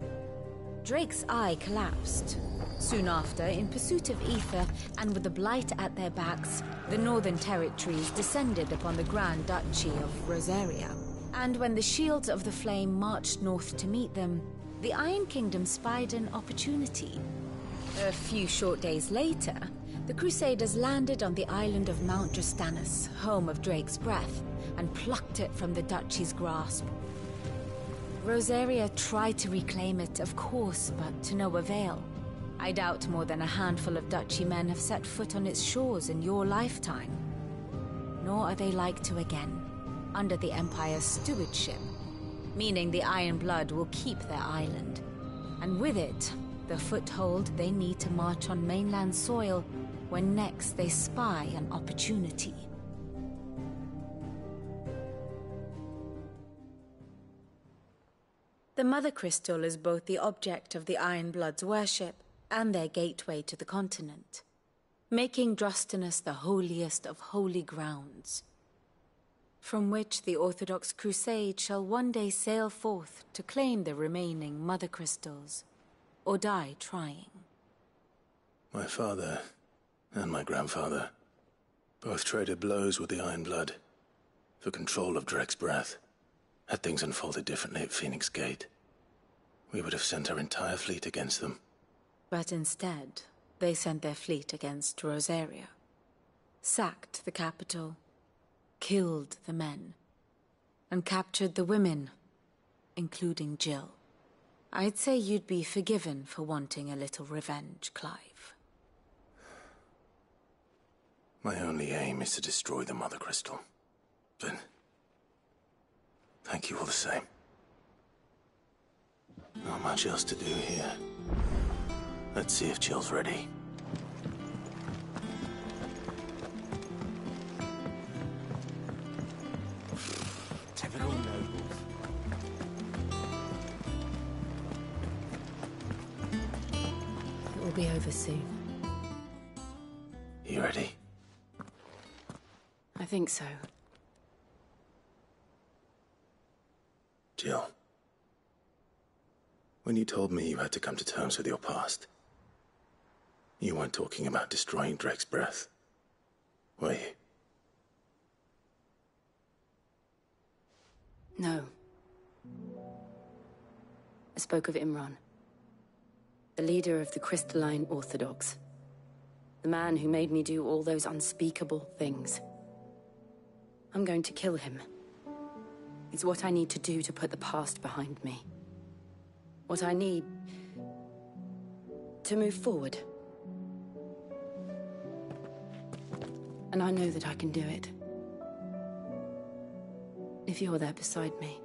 Speaker 8: Drake's eye collapsed. Soon after, in pursuit of ether and with the Blight at their backs, the Northern Territories descended upon the Grand Duchy of Rosaria. And when the Shields of the Flame marched north to meet them, the Iron Kingdom spied an opportunity. A few short days later, the Crusaders landed on the island of Mount Drastanus, home of Drake's breath, and plucked it from the Duchy's grasp. Rosaria tried to reclaim it, of course, but to no avail. I doubt more than a handful of Duchy men have set foot on its shores in your lifetime. Nor are they like to again, under the Empire's stewardship, meaning the Iron Blood will keep their island, and with it, the foothold they need to march on mainland soil when next they spy an opportunity. The Mother Crystal is both the object of the Iron Blood's worship and their gateway to the continent, making Drastanus the holiest of holy grounds, from which the Orthodox Crusade shall one day sail forth to claim the remaining Mother Crystals, or die trying.
Speaker 2: My father and my grandfather both traded blows with the Iron Blood for control of Drake's breath. Had things unfolded differently at Phoenix Gate, we would have sent our entire fleet against them.
Speaker 8: But instead, they sent their fleet against Rosaria, sacked the capital, killed the men, and captured the women, including Jill. I'd say you'd be forgiven for wanting a little revenge, Clive.
Speaker 2: My only aim is to destroy the Mother Crystal. But thank you all the same. Not much else to do here. Let's see if Jill's ready.
Speaker 24: Typical nobles.
Speaker 8: It will be over soon.
Speaker 2: You ready?
Speaker 8: I think so.
Speaker 2: Jill, when you told me you had to come to terms with your past, you weren't talking about destroying Drake's breath, were you?
Speaker 13: No. I spoke of Imran, the leader of the Crystalline Orthodox, the man who made me do all those unspeakable things. I'm going to kill him. It's what I need to do to put the past behind me. What I need To move forward. And I know that I can do it. If you're there beside me.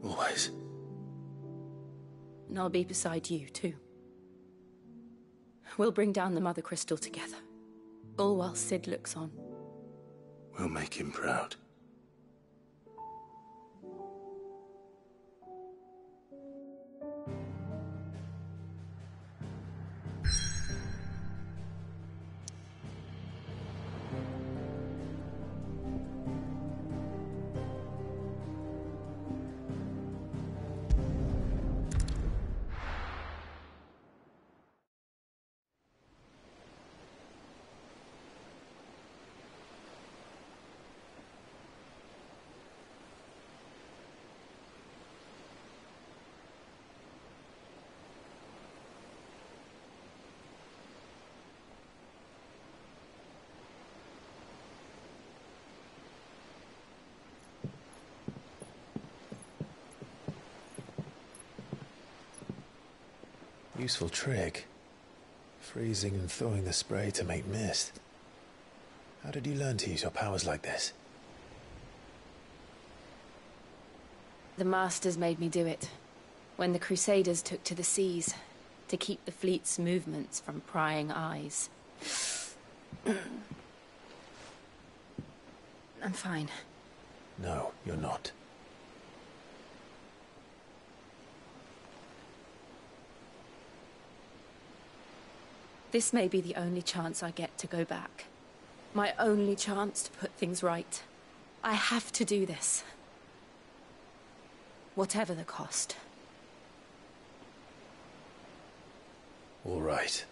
Speaker 2: Always.
Speaker 13: And I'll be beside you, too. We'll bring down the Mother Crystal together. All while Sid looks on.
Speaker 2: We'll make him proud. Useful trick. Freezing and thawing the spray to make mist. How did you learn to use your powers like this?
Speaker 13: The Masters made me do it. When the Crusaders took to the seas, to keep the fleet's movements from prying eyes. I'm fine.
Speaker 2: No, you're not.
Speaker 13: This may be the only chance I get to go back. My only chance to put things right. I have to do this. Whatever the cost.
Speaker 2: All right.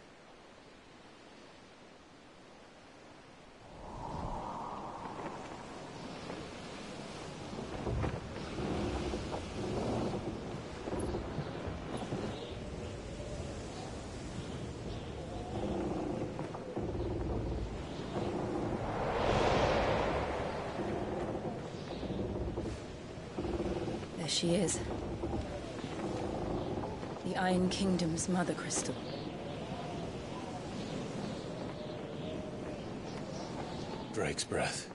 Speaker 13: She is. The Iron Kingdom's Mother Crystal.
Speaker 2: Drake's breath.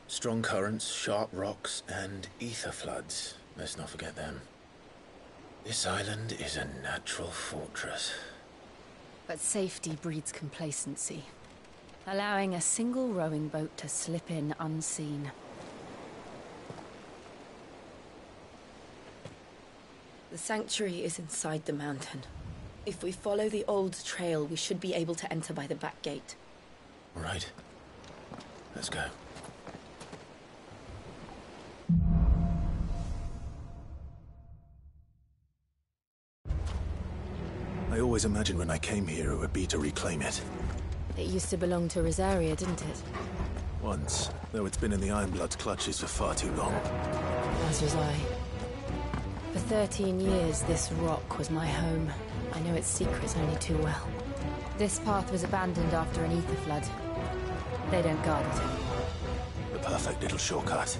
Speaker 2: Strong currents, sharp rocks, and ether floods. Let's not forget them. This island is a natural fortress.
Speaker 13: But safety breeds complacency. Allowing a single rowing boat to slip in unseen. The sanctuary is inside the mountain. If we follow the old trail, we should be able to enter by the back gate.
Speaker 2: All right. Let's go. I always imagined when I came here it would be to reclaim it.
Speaker 13: It used to belong to Rosaria, didn't it?
Speaker 2: Once, though it's been in the Ironblood's clutches for far too long.
Speaker 13: As was I. For 13 years, this rock was my home. I know its secrets only too well. This path was abandoned after an ether flood. They don't guard it.
Speaker 2: The perfect little shortcut.